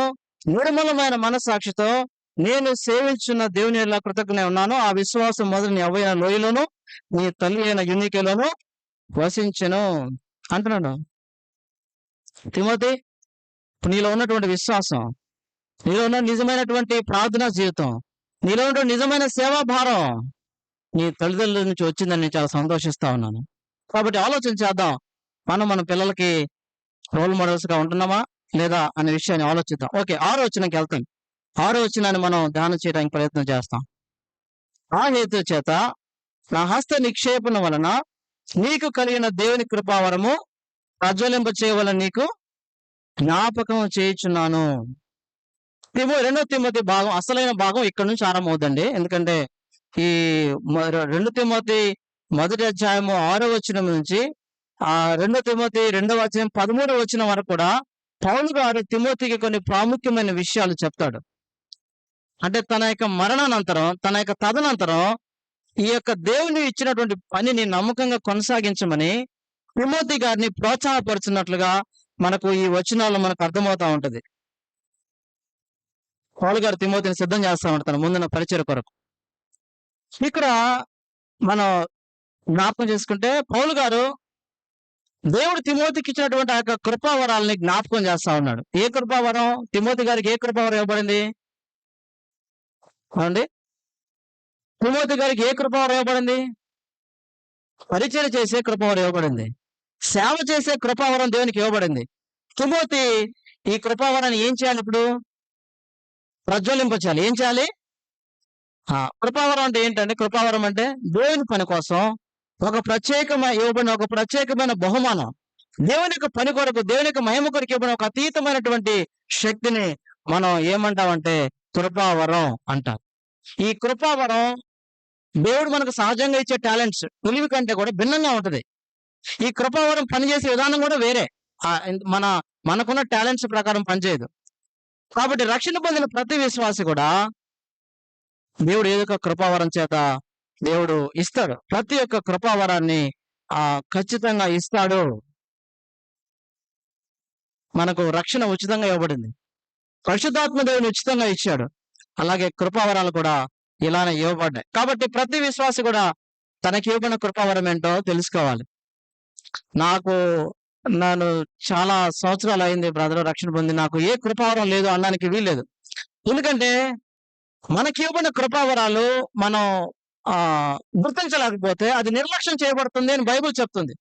నిర్మలమైన మనస్సాక్షితో నేను సేవించున్న దేవుని ఎలా కృతజ్ఞ ఉన్నాను. ఆ విశ్వాసం మొదలు నీ అవ్వైన లోయలోను నీ తల్లి అయిన యునికేలోను వసించెను అంటున్నాడు. తిమోతి, నీలో ఉన్నటువంటి విశ్వాసం, నీలో ఉన్న నిజమైనటువంటి ప్రార్థనా జీవితం, నీలో ఉన్న నిజమైన సేవాభారం నీ తల్లిదండ్రుల నుంచి వచ్చిందని నేను చాలా సంతోషిస్తా ఉన్నాను. కాబట్టి ఆలోచన చేద్దాం, మన పిల్లలకి రోల్ మోడల్స్ గా ఉంటున్నామా లేదా అనే విషయాన్ని ఆలోచిద్దాం. ఓకే, 6వ వచనంకి వెళ్తాం. 6వ వచనాన్ని మనం ధ్యానం చేయడానికి ప్రయత్నం చేస్తాం. ఆ హేతు చేత నా హస్త నిక్షేపణ వలన నీకు కలిగిన దేవుని కృపావరము ప్రజ్వలింప చేయవలని నీకు జ్ఞాపకం చేయుచున్నాను. 2 తిమోతి భాగం, అసలైన భాగం ఇక్కడ నుంచి ఆరంభమవుతుందండి. ఎందుకంటే ఈ 2 తిమోతి 1వ అధ్యాయము 6వ వచనం నుంచి 2 తిమోతి 2వ అధ్యాయం 13వ వచనం వరకు కూడా పౌలు గారు తిమోతికి కొన్ని ప్రాముఖ్యమైన విషయాలు చెప్తాడు. అంటే తన యొక్క మరణానంతరం, తన యొక్క తదనంతరం ఈ యొక్క దేవుని ఇచ్చినటువంటి పనిని నమ్మకంగా కొనసాగించమని తిమోతి గారిని ప్రోత్సాహపరుచున్నట్లుగా మనకు ఈ వచనాల్లో మనకు అర్థమవుతా ఉంటది. పౌలు గారు తిమోతిని సిద్ధం చేస్తా ఉంటారు ముందున్న పరిచయ కొరకు. ఇక్కడ మనం జ్ఞాపకం చేసుకుంటే పౌలు గారు దేవుడు తిమోతికి ఇచ్చినటువంటి ఆ యొక్క కృపావరాలని జ్ఞాపకం చేస్తా ఉన్నాడు. ఏ కృపావరం? తిమోతి గారికి ఏ కృపావరం ఇవ్వబడింది అండి? తిమోతి గారికి ఏ కృపావరం ఇవ్వబడింది? పరిచయం చేసే కృపావరం ఇవ్వబడింది. సేవ చేసే కృపావరం దేవునికి ఇవ్వబడింది. తిమోతి ఈ కృపావరాన్ని ఏం చేయాలి? ఇప్పుడు ప్రజ్వలింపచేయాలి. ఏం చేయాలి? కృపావరం అంటే ఏంటంటే, కృపావరం అంటే దేవుని పని కోసం ఇవ్వబడిన ఒక ప్రత్యేకమైన బహుమానం. దేవుని యొక్క పని కొరకు, దేవుని యొక్క మహిమ కొరకు ఇవ్వబడిన ఒక అతీతమైనటువంటి శక్తిని మనం ఏమంటామంటే కృపావరం అంటారు. ఈ కృపావరం దేవుడు మనకు సహజంగా ఇచ్చే టాలెంట్స్ తెలివి కంటే కూడా భిన్నంగా ఉంటది. ఈ కృపావరం పనిచేసే విధానం కూడా వేరే. మనకున్న టాలెంట్స్ ప్రకారం పనిచేయదు. కాబట్టి రక్షణ పొందిన ప్రతి విశ్వాసి కూడా దేవుడు ఏదో ఒక కృపావరం చేత దేవుడు ఇస్తాడు. ప్రతి ఒక్క కృపావరాన్ని ఖచ్చితంగా ఇస్తాడు. మనకు రక్షణ ఉచితంగా ఇవ్వబడింది. పరిశుద్ధాత్మ దేవుని ఉచితంగా ఇచ్చాడు. అలాగే కృపావరాలు కూడా ఇలానే ఇవ్వబడ్డాయి. కాబట్టి ప్రతి విశ్వాసి కూడా తనకి ఇవ్వబడిన కృపావరం ఏంటో తెలుసుకోవాలి. నేను చాలా సంవత్సరాలు అయింది బ్రదర్ రక్షణ పొంది, నాకు ఏ కృపావరం లేదు అనడానికి వీల్లేదు. ఎందుకంటే మనకి ఇవ్వబడిన కృపావరాలు మనం గుర్తించలేకపోతే అది నిర్లక్ష్యం చేయబడుతుంది అని బైబిల్ చెప్తుంది.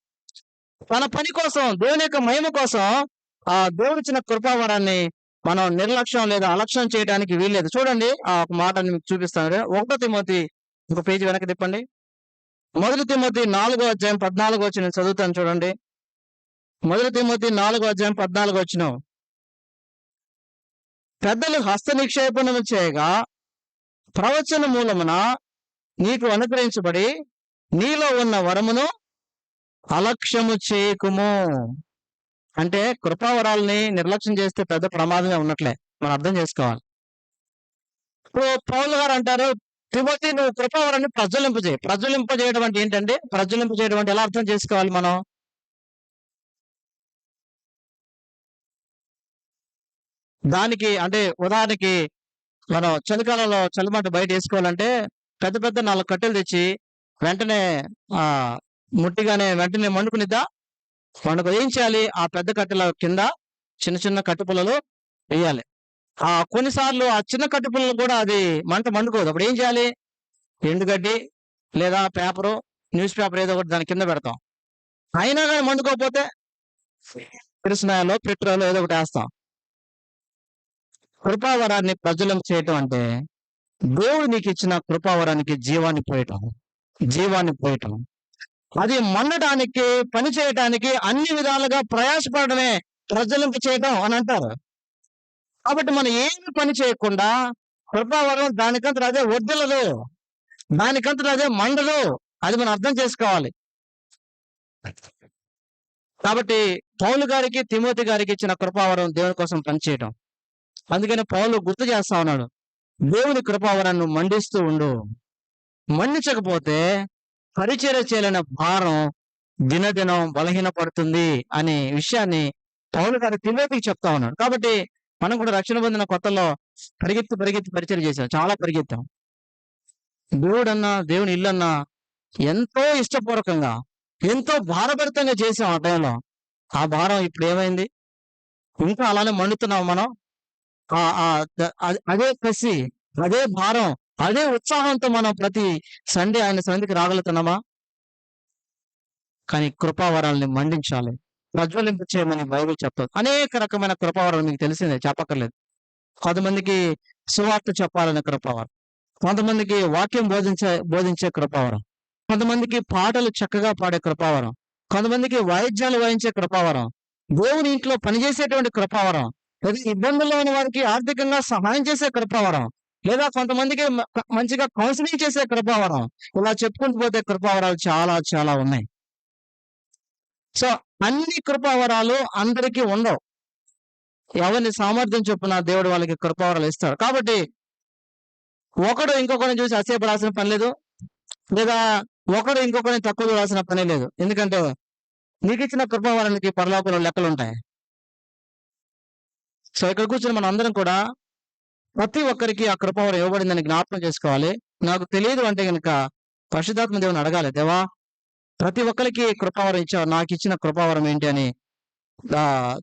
తన పని కోసం, దేవుని యొక్క మహిమ కోసం దేవుడు ఇచ్చిన కృపావరాన్ని మనం నిర్లక్ష్యం లేదా అలక్ష్యం చేయడానికి వీల్లేదు. చూడండి ఒక మాట మీకు చూపిస్తాను. 1 తిమోతి ఒక పేజీ వెనక్కి తిప్పండి. 1 తిమోతి 4వ అధ్యాయం 14వ వచనం చదువుతాను చూడండి. 1 తిమోతి 4వ అధ్యాయం 14వ వచనం. పెద్దలు హస్త నిక్షేపణము చేయగా ప్రవచన మూలమున నీకు అనుగ్రహించబడి నీలో ఉన్న వరమును అలక్ష్యము చేయకుము. అంటే కృపావరాలని నిర్లక్ష్యం చేస్తే పెద్ద ప్రమాదమే ఉన్నట్లే మనం అర్థం చేసుకోవాలి. ఇప్పుడు పౌలు గారు అంటారు, తిమోతి నువ్వు కృపావరాన్ని ప్రజ్వలింపజేయడం అంటే ఏంటంటే, ప్రజ్వలింపజేయడం అంటే ఎలా అర్థం చేసుకోవాలి మనం? దానికి అంటే ఉదాహరణకి మనం చలికాలంలో చలిమంట బయట వేసుకోవాలంటే పెద్ద పెద్ద 4 కట్టెలు తెచ్చి వెంటనే ముట్టిగానే వెంటనే మండుకునిద్దా? ఏం చేయాలి? ఆ పెద్ద కట్టెల కింద చిన్న చిన్న కట్టె పుల్లలు వేయాలి. కొన్నిసార్లు ఆ చిన్న కట్టె పుల్లలు కూడా అది మంట మండుకోదు. అప్పుడు ఏం చేయాలి? ఎండుగడ్డి లేదా పేపరు, న్యూస్ పేపర్ ఏదో ఒకటి దాని కింద పెడతాం. అయినా కానీ మండుకోకపోతే కిరసనాయలో, పెట్రోల్ ఏదో ఒకటి వేస్తాం. కృపావరాన్ని ప్రజ్వలింప చేయటం అంటే దేవుడు నీకు ఇచ్చిన కృపావరానికి జీవాన్ని పోయటం. అది మండటానికి, పని చేయటానికి అన్ని విధాలుగా ప్రయాసపడమే ప్రజ్వలింప చేయటం అని అంటారు. కాబట్టి మనం ఏమి పని చేయకుండా కృపావరం దానికంతా అదే వర్ధిల్లదు, దానికంతా అదే మండదు. అది మనం అర్థం చేసుకోవాలి. కాబట్టి పౌలు గారికి, తిమోతి గారికి ఇచ్చిన కృపావరం దేవుని కోసం పనిచేయటం. అందుకని పౌలు గుర్తు చేస్తా ఉన్నాడు, దేవుని కృపావరాన్ని మండిస్తూ ఉండు. మండించకపోతే పరిచర్య చేయలేని భారం దినదినం బలహీనపడుతుంది అనే విషయాన్ని పౌలు గారు తిమోతికి చెప్తా ఉన్నాడు. కాబట్టి మనం కూడా రక్షణ పొందిన కొత్తలో పరిగెత్తి పరిచర్య చేశాం, చాలా పరిగెత్తాం. దేవుని ఇల్లన్నా ఎంతో ఇష్టపూర్వకంగా, ఎంతో భారభరితంగా చేసాం. ఆ టైంలో ఆ భారం ఇప్పుడు ఏమైంది? ఇంకా అలానే మండుతున్నాం మనం. అదే కసి, అదే భారం, అదే ఉత్సాహంతో మనం ప్రతి సండే ఆయన సన్నిధికి రాగలుగుతున్నామా? కానీ కృపావరాలని మండించాలి, ప్రజ్వలింప చేయమని బైబిల్ చెప్తారు. అనేక రకమైన కృపావరం మీకు తెలిసిందే, చెప్పక్కర్లేదు. కొంతమందికి సువార్త చెప్పాలనే కృపావరం, కొంతమందికి వాక్యం బోధించే కృపావరం, కొంతమందికి పాటలు చక్కగా పాడే కృపావరం, కొంతమందికి వాయిద్యాలు వాయించే కృపావరం, దేవుని ఇంట్లో పనిచేసేటువంటి కృపావరం, లేదా ఇబ్బందుల్లో ఉన్న వారికి ఆర్థికంగా సహాయం చేసే కృపావరం, లేదా కొంతమందికి మంచిగా కౌన్సిలింగ్ చేసే కృపావరం. ఇలా చెప్పుకుంటూ పోతే కృపావరాలు చాలా చాలా ఉన్నాయి. సో అన్ని కృపావరాలు అందరికీ ఉండవు. ఎవరిని సామర్థ్యం చొప్పున దేవుడు వాళ్ళకి కృపావరాలు ఇస్తాడు. కాబట్టి ఒకడు ఇంకొకరిని చూసి అసహ్యపడాల్సిన పని లేదు, లేదా ఒకడు ఇంకొకరిని తక్కువ చూడాల్సిన పని లేదు. ఎందుకంటే నీకు ఇచ్చిన కృపావరానికి పరలోకంలో లెక్కలు ఉంటాయి. సో ఇక్కడ కూర్చొని మనం అందరం కూడా ప్రతి ఒక్కరికి ఆ కృపావరం ఇవ్వబడిందని జ్ఞాపకం చేసుకోవాలి. నాకు తెలియదు అంటే కనుక పరిశుద్ధాత్మ దేవుని అడగాలి, దేవా ప్రతి ఒక్కరికి కృపావరం ఇచ్చావు, నాకు ఇచ్చిన కృపావరం ఏంటి అని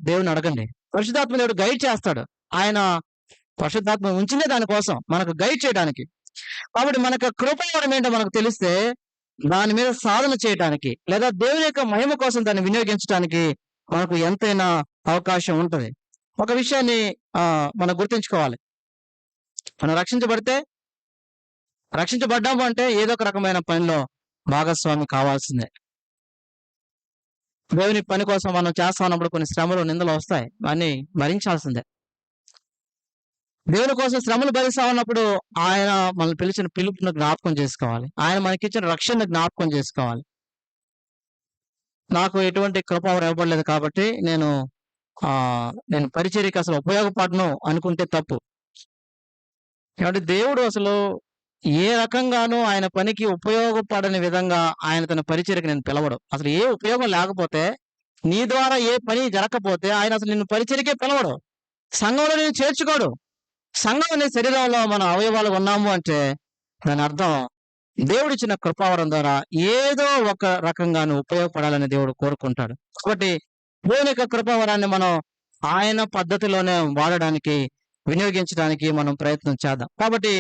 దేవుని అడగండి. పరిశుద్ధాత్మ దేవుడు గైడ్ చేస్తాడు. ఆయన పరిశుద్ధాత్మ ఉంచిందే దానికోసం, మనకు గైడ్ చేయడానికి. కాబట్టి మనకు కృపావరం ఏంటో మనకు తెలిస్తే దాని మీద సాధన చేయడానికి, లేదా దేవుని యొక్క మహిమ కోసం దాన్ని వినియోగించడానికి మనకు ఎంతైనా అవకాశం ఉంటుంది. ఒక విషయాన్ని మనం గుర్తుంచుకోవాలి. మనం రక్షించబడ్డాము అంటే ఏదో ఒక రకమైన పనిలో భాగస్వామి కావాల్సిందే. దేవుని పని కోసం మనం చేస్తా ఉన్నప్పుడు కొన్ని శ్రమలు, నిందలు వస్తాయి, అన్ని భరించాల్సిందే. దేవుని కోసం శ్రమలు భరిస్తా ఉన్నప్పుడు ఆయన మనల్ని పిలిచిన పిలుపును జ్ఞాపకం చేసుకోవాలి. ఆయన మనకిచ్చిన రక్షణను జ్ఞాపకం చేసుకోవాలి. నాకు ఎటువంటి కృపావరం ఇవ్వబడలేదు కాబట్టి నేను పరిచర్యకి అసలు ఉపయోగపడను అనుకుంటే తప్పు. కాబట్టి దేవుడు అసలు ఏ రకంగానూ ఆయన పనికి ఉపయోగపడని విధంగా ఆయన తన పరిచర్యకి నేను పిలవడు. అసలు ఏ ఉపయోగం లేకపోతే, నీ ద్వారా ఏ పని జరగకపోతే ఆయన అసలు నిన్ను పరిచర్యకే పిలవడు. సంఘంలో నేను చేర్చుకోడు. సంఘం అనే శరీరంలో మన అవయవాలు ఉన్నాము అంటే దాని అర్థం దేవుడిచ్చిన కృపావరం ద్వారా ఏదో ఒక రకంగాను ఉపయోగపడాలని దేవుడు కోరుకుంటాడు. కాబట్టి దేవుని యొక్క కృపావరాన్ని మనం ఆయన పద్ధతిలోనే వాడడానికి, వినియోగించడానికి మనం ప్రయత్నం చేద్దాం. కాబట్టి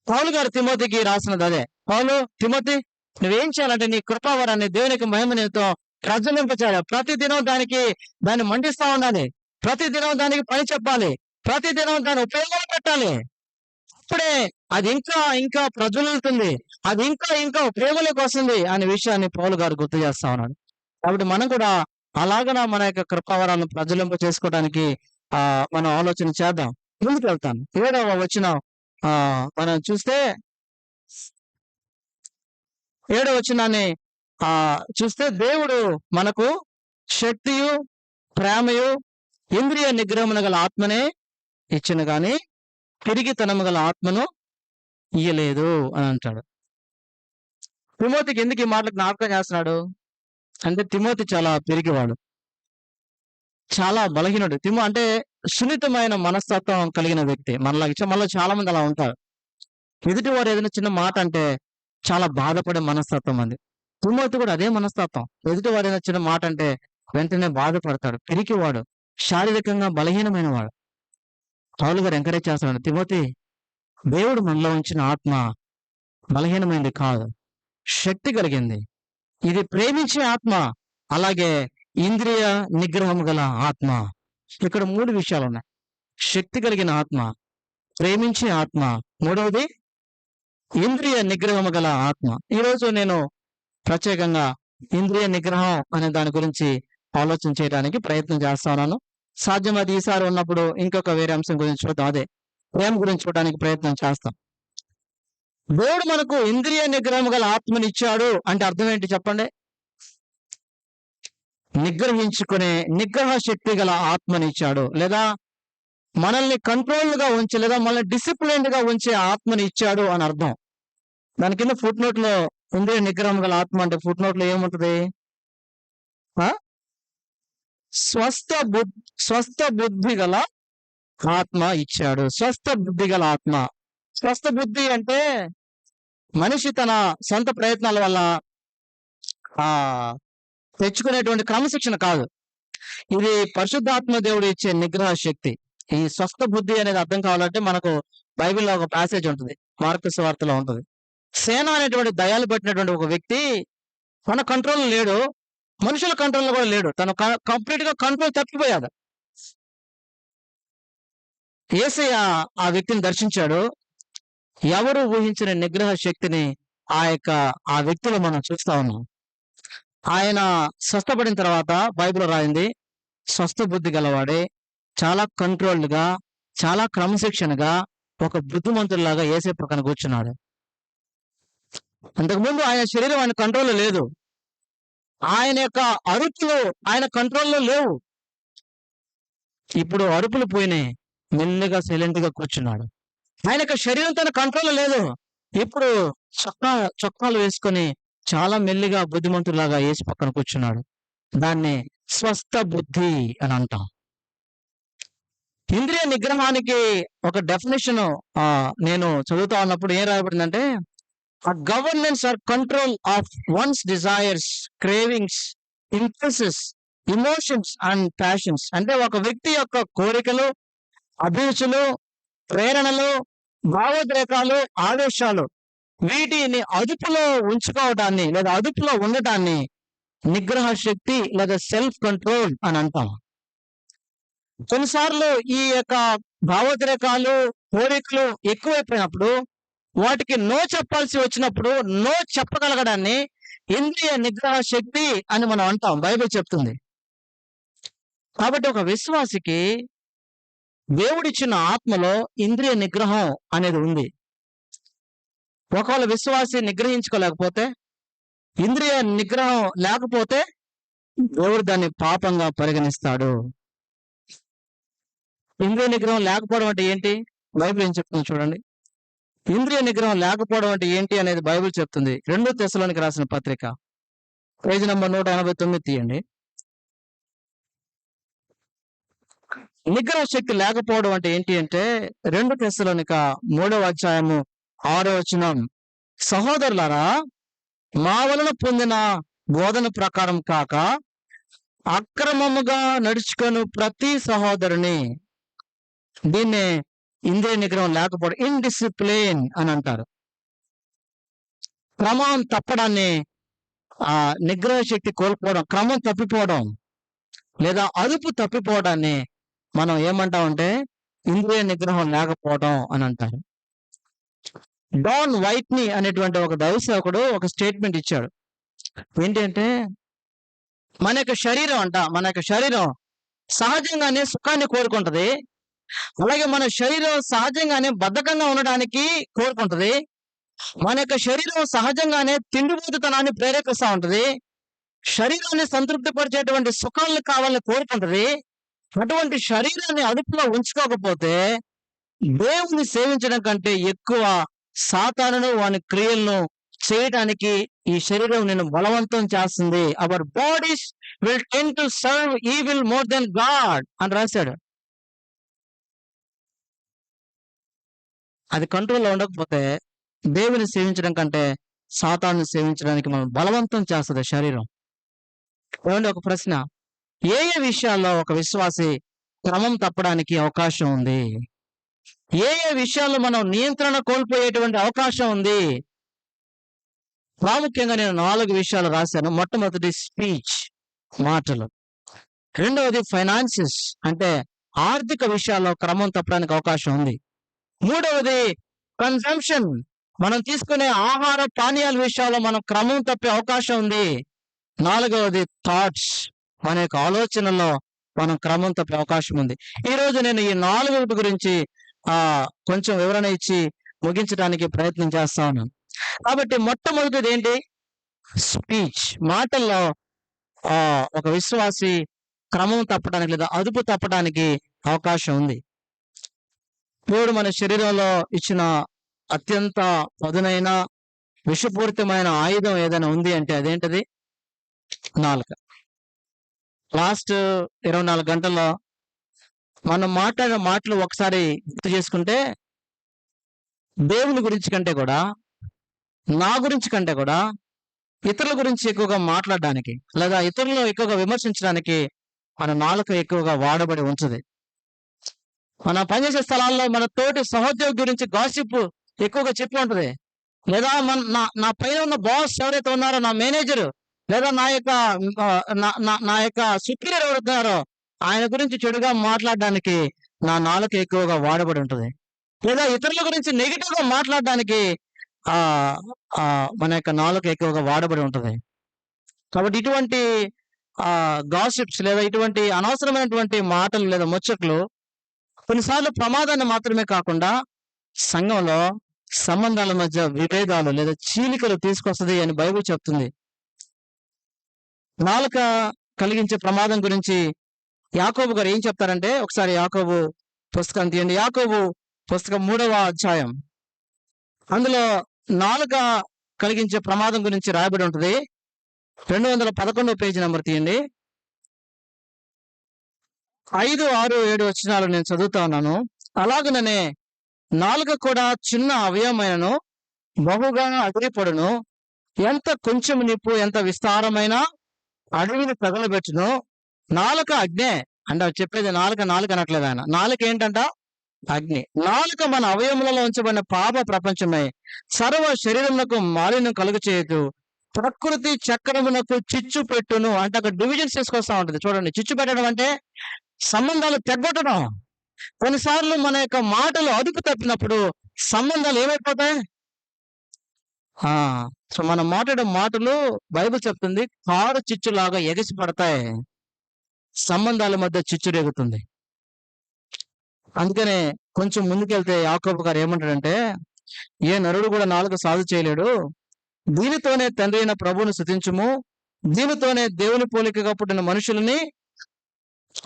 పౌలు గారు తిమోతికి రాసినది అదే. పౌలు, తిమోతి నువ్వేం చేయాలంటే నీ కృపావరాన్ని, దేవునికి మహిమ నిమిత్తం ప్రజ్వలింపచేయాలి. ప్రతిదినం దాన్ని మండిస్తా ఉండాలి. ప్రతిదినం దానికి పని చెప్పాలి. ప్రతిదినం దాన్ని ఉపయోగాలు పెట్టాలి. అప్పుడే అది ఇంకా ఇంకా ప్రజ్వలిస్తుంది, అది ఇంకా ఇంకా ఉపయోగంలోకి వస్తుంది అనే విషయాన్ని పౌలు గారు గుర్తు చేస్తా ఉన్నాడు. కాబట్టి మనం కూడా అలాగన మన యొక్క కృపావరాలను ప్రజ్వలింప చేసుకోవడానికి మనం ఆలోచన చేద్దాం. ముందుకు వెళ్తాను. 7వ వచనం మనం చూస్తే 7వ వచనాన్ని చూస్తే దేవుడు మనకు శక్తియు, ప్రేమయు, ఇంద్రియ నిగ్రహమున గల ఆత్మనే ఇచ్చిన గాని పిరిగితనము గల ఆత్మను ఇయ్యలేదు అని అంటాడు. తిమోతికి ఎందుకు ఈ మాటలు జ్ఞాపకం చేస్తున్నాడు అంటే, తిమోతి చాలా పిరిగివాడు, చాలా బలహీనుడు. అంటే సున్నితమైన మనస్తత్వం కలిగిన వ్యక్తి. మనలో చాలా మంది అలా ఉంటారు. ఎదుటి వారు ఏదైనా చిన్న మాట అంటే చాలా బాధపడే మనస్తత్వం అది. తిమోతి కూడా అదే మనస్తత్వం. ఎదుటి వారు ఏదైనా చిన్న మాట అంటే వెంటనే బాధపడతాడు. పిరికివాడు, శారీరకంగా బలహీనమైన వాడు. పౌలు గారు ఎంకరేజ్ చేస్తున్నాడు, తిమోతి దేవుడు మనలో ఉంచిన ఆత్మ బలహీనమైంది కాదు, శక్తి కలిగింది. ఇది ప్రేమించే ఆత్మ, అలాగే ఇంద్రియ నిగ్రహం గల ఆత్మ. ఇక్కడ 3 విషయాలు ఉన్నాయి. శక్తి కలిగిన ఆత్మ, ప్రేమించే ఆత్మ, మూడవది ఇంద్రియ నిగ్రహం గల ఆత్మ. ఈరోజు నేను ప్రత్యేకంగా ఇంద్రియ నిగ్రహం అనే దాని గురించి ఆలోచన చేయడానికి ప్రయత్నం చేస్తున్నాను. సాధ్యమైతే ఈసారి ఉన్నప్పుడు ఇంకొక వేరే అంశం గురించి చూద్దాం. అదే ప్రేమ గురించి చూడడానికి ప్రయత్నం చేస్తాం. దేవుడు మనకు ఇంద్రియ నిగ్రహం గల ఆత్మని ఇచ్చాడు అంటే అర్థం ఏంటి చెప్పండి? నిగ్రహించుకునే నిగ్రహ శక్తి గల ఆత్మని ఇచ్చాడు, లేదా మనల్ని కంట్రోల్ గా ఉంచి, లేదా మనల్ని డిసిప్లైన్డ్ గా ఉంచే ఆత్మని ఇచ్చాడు అని అర్థం. దాని కింద ఫుట్ నోట్ లో ఇంద్రియ నిగ్రహం గల ఆత్మ అంటే ఫుట్ నోట్ లో ఏముంటది? స్వస్థ బుద్ధి గల ఆత్మ ఇచ్చాడు. స్వస్థ బుద్ధి గల ఆత్మ. స్వస్థ బుద్ధి అంటే మనిషి తన సొంత ప్రయత్నాల వల్ల తెచ్చుకునేటువంటి క్రమశిక్షణ కాదు. ఇది పరిశుద్ధాత్మ దేవుడు ఇచ్చే నిగ్రహ శక్తి. ఈ స్వస్థ బుద్ధి అనేది అర్థం కావాలంటే మనకు బైబిల్లో ఒక ప్యాసేజ్ ఉంటుంది, మార్కు సువార్తలో ఉంటుంది. సేన అనేటువంటి దయాలు పట్టినటువంటి ఒక వ్యక్తి తన కంట్రోల్ లేడు, మనుషుల కంట్రోల్లో కూడా లేడు. తను కంప్లీట్ గా కంట్రోల్ తప్పిపోయాడు. యేసయ్య ఆ వ్యక్తిని దర్శించాడు. ఎవరు ఊహించిన నిగ్రహ శక్తిని ఆ వ్యక్తిలో మనం చూస్తా ఉన్నాం. ఆయన స్వస్థపడిన తర్వాత బైబిల్ రాయింది, స్వస్థ బుద్ధి గలవాడే, చాలా కంట్రోల్డ్ గా, చాలా క్రమశిక్షణగా, ఒక బుద్ధిమంతుడిలాగా యేసే పక్కన కూర్చున్నాడు. అంతకుముందు ఆయన శరీరం ఆయన కంట్రోల్లో లేదు, ఆయన యొక్క అరుపులు ఆయన కంట్రోల్లో లేవు. ఇప్పుడు అరుపులు పోయినాయి, మెల్లిగా సైలెంట్ గా కూర్చున్నాడు. ఆయనకు శరీరం తన కంట్రోల్ లేదు. ఇప్పుడు చొక్కాలు వేసుకొని చాలా మెల్లిగా బుద్ధిమంతులాగా యేసు పక్కన కూర్చున్నాడు. దాన్ని స్వస్థ బుద్ధి అని అంటాం. ఇంద్రియ నిగ్రహానికి ఒక డెఫినేషన్ నేను చదువుతా ఉన్నప్పుడు ఏం రాయబడిందంటే, a governance or control of one's desires, cravings, impulses, emotions and passions. అంటే ఒక వ్యక్తి యొక్క కోరికలు, అభిరుచులు, ప్రేరణలు, భావోద్రేకాలు, ఆవేశాలు, వీటిని అదుపులో ఉంచుకోవడాన్ని లేదా అదుపులో ఉండటాన్ని నిగ్రహ శక్తి లేదా సెల్ఫ్ కంట్రోల్ అని అంటాం. కొన్నిసార్లు ఈ యొక్క భావోద్రేకాలు, కోరికలు ఎక్కువైపోయినప్పుడు, వాటికి నో చెప్పాల్సి వచ్చినప్పుడు నో చెప్పగలగడాన్ని ఇంద్రియ నిగ్రహ శక్తి అని మనం అంటాం, బైబిల్ చెప్తుంది. కాబట్టి ఒక విశ్వాసికి దేవుడిచ్చిన ఆత్మలో ఇంద్రియ నిగ్రహం అనేది ఉంది. ఒకవేళ విశ్వాసి నిగ్రహించుకోలేకపోతే, ఇంద్రియ నిగ్రహం లేకపోతే దేవుడు దాన్ని పాపంగా పరిగణిస్తాడు. ఇంద్రియ నిగ్రహం లేకపోవడం అంటే ఏంటి? బైబిల్ ఏం చెప్తుంది చూడండి. ఇంద్రియ నిగ్రహం లేకపోవడం అంటే ఏంటి అనేది బైబిల్ చెప్తుంది. 2 తెస్సలోనికి రాసిన పత్రిక, పేజ్ నంబర్ 189 తీయండి. నిగ్రహ శక్తి లేకపోవడం అంటే ఏంటి అంటే 2 తెస్సలోనిక 3వ అధ్యాయము 6వ వచనం, సహోదరులారా, మా వలన పొందిన బోధన ప్రకారం కాక అక్రమముగా నడుచుకొని ప్రతి సహోదరుని, దీన్నే ఇంద్రియ నిగ్రహం లేకపోవడం, ఇన్డిసిప్లిన్ అని అంటారు. క్రమం తప్పడాన్ని, నిగ్రహ శక్తి కోల్పోవడం, క్రమం తప్పిపోవడం లేదా అదుపు తప్పిపోవడాన్ని మనం ఏమంటామంటే ఇంద్రియ నిగ్రహం లేకపోవడం అని అంటారు. డాన్ వైట్ని అనేటువంటి ఒక దైవ సేవకుడు ఒక స్టేట్మెంట్ ఇచ్చాడు. ఏంటంటే, మన యొక్క శరీరం సహజంగానే సుఖాన్ని కోరుకుంటది. అలాగే మన శరీరం సహజంగానే బద్ధకంగా ఉండడానికి కోరుకుంటది. మన యొక్క శరీరం సహజంగానే తిండిపోతుతనాన్ని ప్రేరేపిస్తూ ఉంటది. శరీరాన్ని సంతృప్తి పరిచేటువంటి సుఖాలను కావాలని కోరుకుంటది. అటువంటి శరీరాన్ని అదుపులో ఉంచుకోకపోతే దేవుని సేవించడం కంటే ఎక్కువ సాతానును వాని క్రియలను చేయడానికి ఈ శరీరం నేను బలవంతం చేస్తుంది. Our bodies will tend to serve evil more than God అని రాశాడు. అది కంట్రోల్లో ఉండకపోతే దేవుని సేవించడం కంటే సాతాను సేవించడానికి మనం బలవంతం చేస్తుంది శరీరం. ఏమంటే ఒక ప్రశ్న, ఏ ఏ విషయాల్లో ఒక విశ్వాసి క్రమం తప్పడానికి అవకాశం ఉంది? ఏ ఏ విషయాల్లో మనం నియంత్రణ కోల్పోయేటువంటి అవకాశం ఉంది? ప్రాముఖ్యంగా నేను 4 విషయాలు రాశాను. మొట్టమొదటి స్పీచ్, మాటలు. రెండవది ఫైనాన్సెస్, అంటే ఆర్థిక విషయాల్లో క్రమం తప్పడానికి అవకాశం ఉంది. మూడవది కన్సంప్షన్, మనం తీసుకునే ఆహార పానీయాల విషయాల్లో మనం క్రమం తప్పే అవకాశం ఉంది. 4వది థాట్స్, మన యొక్క ఆలోచనల్లో మనం క్రమం తప్పే అవకాశం ఉంది. ఈ రోజు నేను ఈ 4 గురించి కొంచెం వివరణ ఇచ్చి ముగించడానికి ప్రయత్నం చేస్తా ఉన్నాను. కాబట్టి మొట్టమొదటిది ఏంటి? స్పీచ్, మాటల్లో ఒక విశ్వాసి క్రమం తప్పడానికి లేదా అదుపు తప్పడానికి అవకాశం ఉంది. దేవుడు మన శరీరంలో ఇచ్చిన అత్యంత పదునైన విషపూరితమైన ఆయుధం ఏదైనా ఉంది అంటే అదేంటది? నాలుక. లాస్ట్ 24 గంటల్లో మనం మాట్లాడిన మాటలు ఒకసారి గుర్తు చేసుకుంటే, దేవుని గురించి కంటే కూడా, నా గురించి కంటే కూడా, ఇతరుల గురించి ఎక్కువగా మాట్లాడడానికి లేదా ఇతరులను ఎక్కువగా విమర్శించడానికి మన నాలుక ఎక్కువగా వాడబడి ఉంచది. మన పనిచేసే స్థలాల్లో మన తోటి సహోద్యోగి గురించి గాసిప్ ఎక్కువగా చెప్పి ఉంటది. లేదా నా పైన ఉన్న బాస్ ఎవరైతే ఉన్నారో, నా మేనేజర్ లేదా నా యొక్క సుపీరియర్ ఎవరున్నారో ఆయన గురించి చెడుగా మాట్లాడడానికి నా నాలుక ఎక్కువగా వాడబడి ఉంటది. లేదా ఇతరుల గురించి నెగిటివ్ గా మాట్లాడడానికి మన యొక్క నాలుక ఎక్కువగా వాడబడి ఉంటది. కాబట్టి ఇటువంటి గాసిప్స్ లేదా ఇటువంటి అనవసరమైనటువంటి మాటలు లేదా ముచ్చట్లు కొన్నిసార్లు ప్రమాదాన్ని మాత్రమే కాకుండా సంఘంలో సంబంధాల మధ్య విభేదాలు లేదా చీలికలు తీసుకొస్తుంది అని బైబిల్ చెప్తుంది. నాలుక కలిగించే ప్రమాదం గురించి యాకోబు గారు ఏం చెప్తారంటే, ఒకసారి యాకోబు పుస్తకం తీయండి. యాకోబు పుస్తకం 3వ అధ్యాయం, అందులో నాలుక కలిగించే ప్రమాదం గురించి రాయబడి ఉంటుంది. 211వ పేజీ నెంబర్ తీయండి. 5, 6, 7 వచనాలు నేను చదువుతా ఉన్నాను. అలాగనే నాలుక కూడా చిన్న అవయవమైనను బహుగా అదిరిపడును. ఎంత కొంచెం నిప్పు ఎంత విస్తారమైన అడవిని తగలబెట్టును. నాలుక అగ్నే అంటే చెప్పేది నాలుక అనట్లేదు ఆయన. నాలుక ఏంటంట? అగ్ని. నాలుక మన అవయములలో ఉంచబడిన పాప ప్రపంచమే. సర్వ శరీరమునకు మాలిన్యం కలుగు చేయదు. ప్రకృతి చక్రమునకు చిచ్చు పెట్టును అంటే అక్కడ డివిజన్స్ తీసుకొస్తా ఉంటుంది. చూడండి, చిచ్చు పెట్టడం అంటే సంబంధాలు తెగ్గొట్టడం. కొన్నిసార్లు మన యొక్క మాటలు అదుపు తప్పినప్పుడు సంబంధాలు ఏమైపోతాయి? సో మనం మాట్లాడే మాటలు బైబిల్ చెప్తుంది కారు చిచ్చులాగా ఎగసి పడతాయి, సంబంధాల మధ్య చిచ్చు రేగుతుంది. అందుకనే కొంచెం ముందుకెళ్తే యాకోబు గారు ఏమంటాడంటే, ఏ నరుడు కూడా నాలుక సాధు చేయలేడు. దీనితోనే తండ్రి అయిన ప్రభువును స్తుతించుము, దీనితోనే దేవుని పోలికగా పుట్టిన మనుషులని.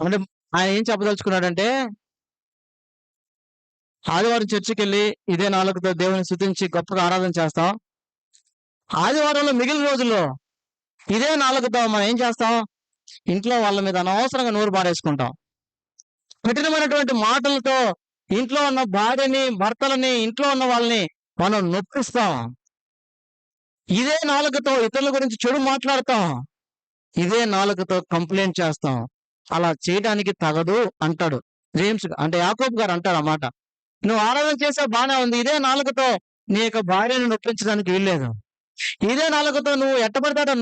అంటే ఆయన ఏం చెప్పదలుచుకున్నాడంటే, ఆదివారం చర్చికి వెళ్ళి ఇదే నాలుకతో దేవుని స్తుతించి గొప్పగా ఆరాధన చేస్తాం. ఆదివారంలో మిగిలిన రోజుల్లో ఇదే నాలుకతో మనం ఏం చేస్తాం? ఇంట్లో వాళ్ళ మీద అనవసరంగా నోరు పారేసుకుంటాం. కఠినమైనటువంటి మాటలతో ఇంట్లో ఉన్న భార్యని, భర్తలని, ఇంట్లో ఉన్న వాళ్ళని మనం నొప్పిస్తాం. ఇదే నాలుకతో ఇతరుల గురించి చెడు మాట్లాడతాం. ఇదే నాలుకతో కంప్లైంట్ చేస్తాం. అలా చేయడానికి తగదు అంటాడు జేమ్స్, అంటే యాకోబు గారు అంటారు అన్నమాట. నువ్వు ఆరాధన చేసే బానే ఉంది, ఇదే నాలుకతో నీ యొక్క భార్యను నొప్పించడానికి వీల్లేదు. ఇదే నాలుకతో నువ్వు ఎట్టబడతాడో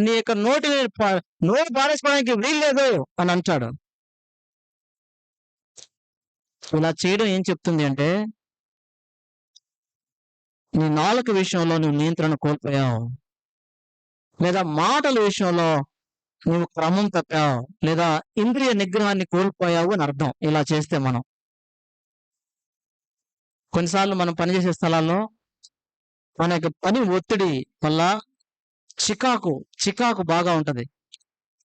నీ యొక్క నోరు పారేసుకోవడానికి వీల్లేదు అని అంటాడు. ఇలా చేయడం ఏం చెప్తుంది అంటే, నీ నాలుక విషయంలో నువ్వు నియంత్రణ కోల్పోయావు, లేదా మాటల విషయంలో నువ్వు క్రమం తప్పావు, లేదా ఇంద్రియ నిగ్రహాన్ని కోల్పోయావు అని అర్థం. ఇలా చేస్తే మనం కొన్నిసార్లు మనం పనిచేసే స్థలాల్లో మన యొక్క పని ఒత్తిడి వల్ల చికాకు బాగా ఉంటది.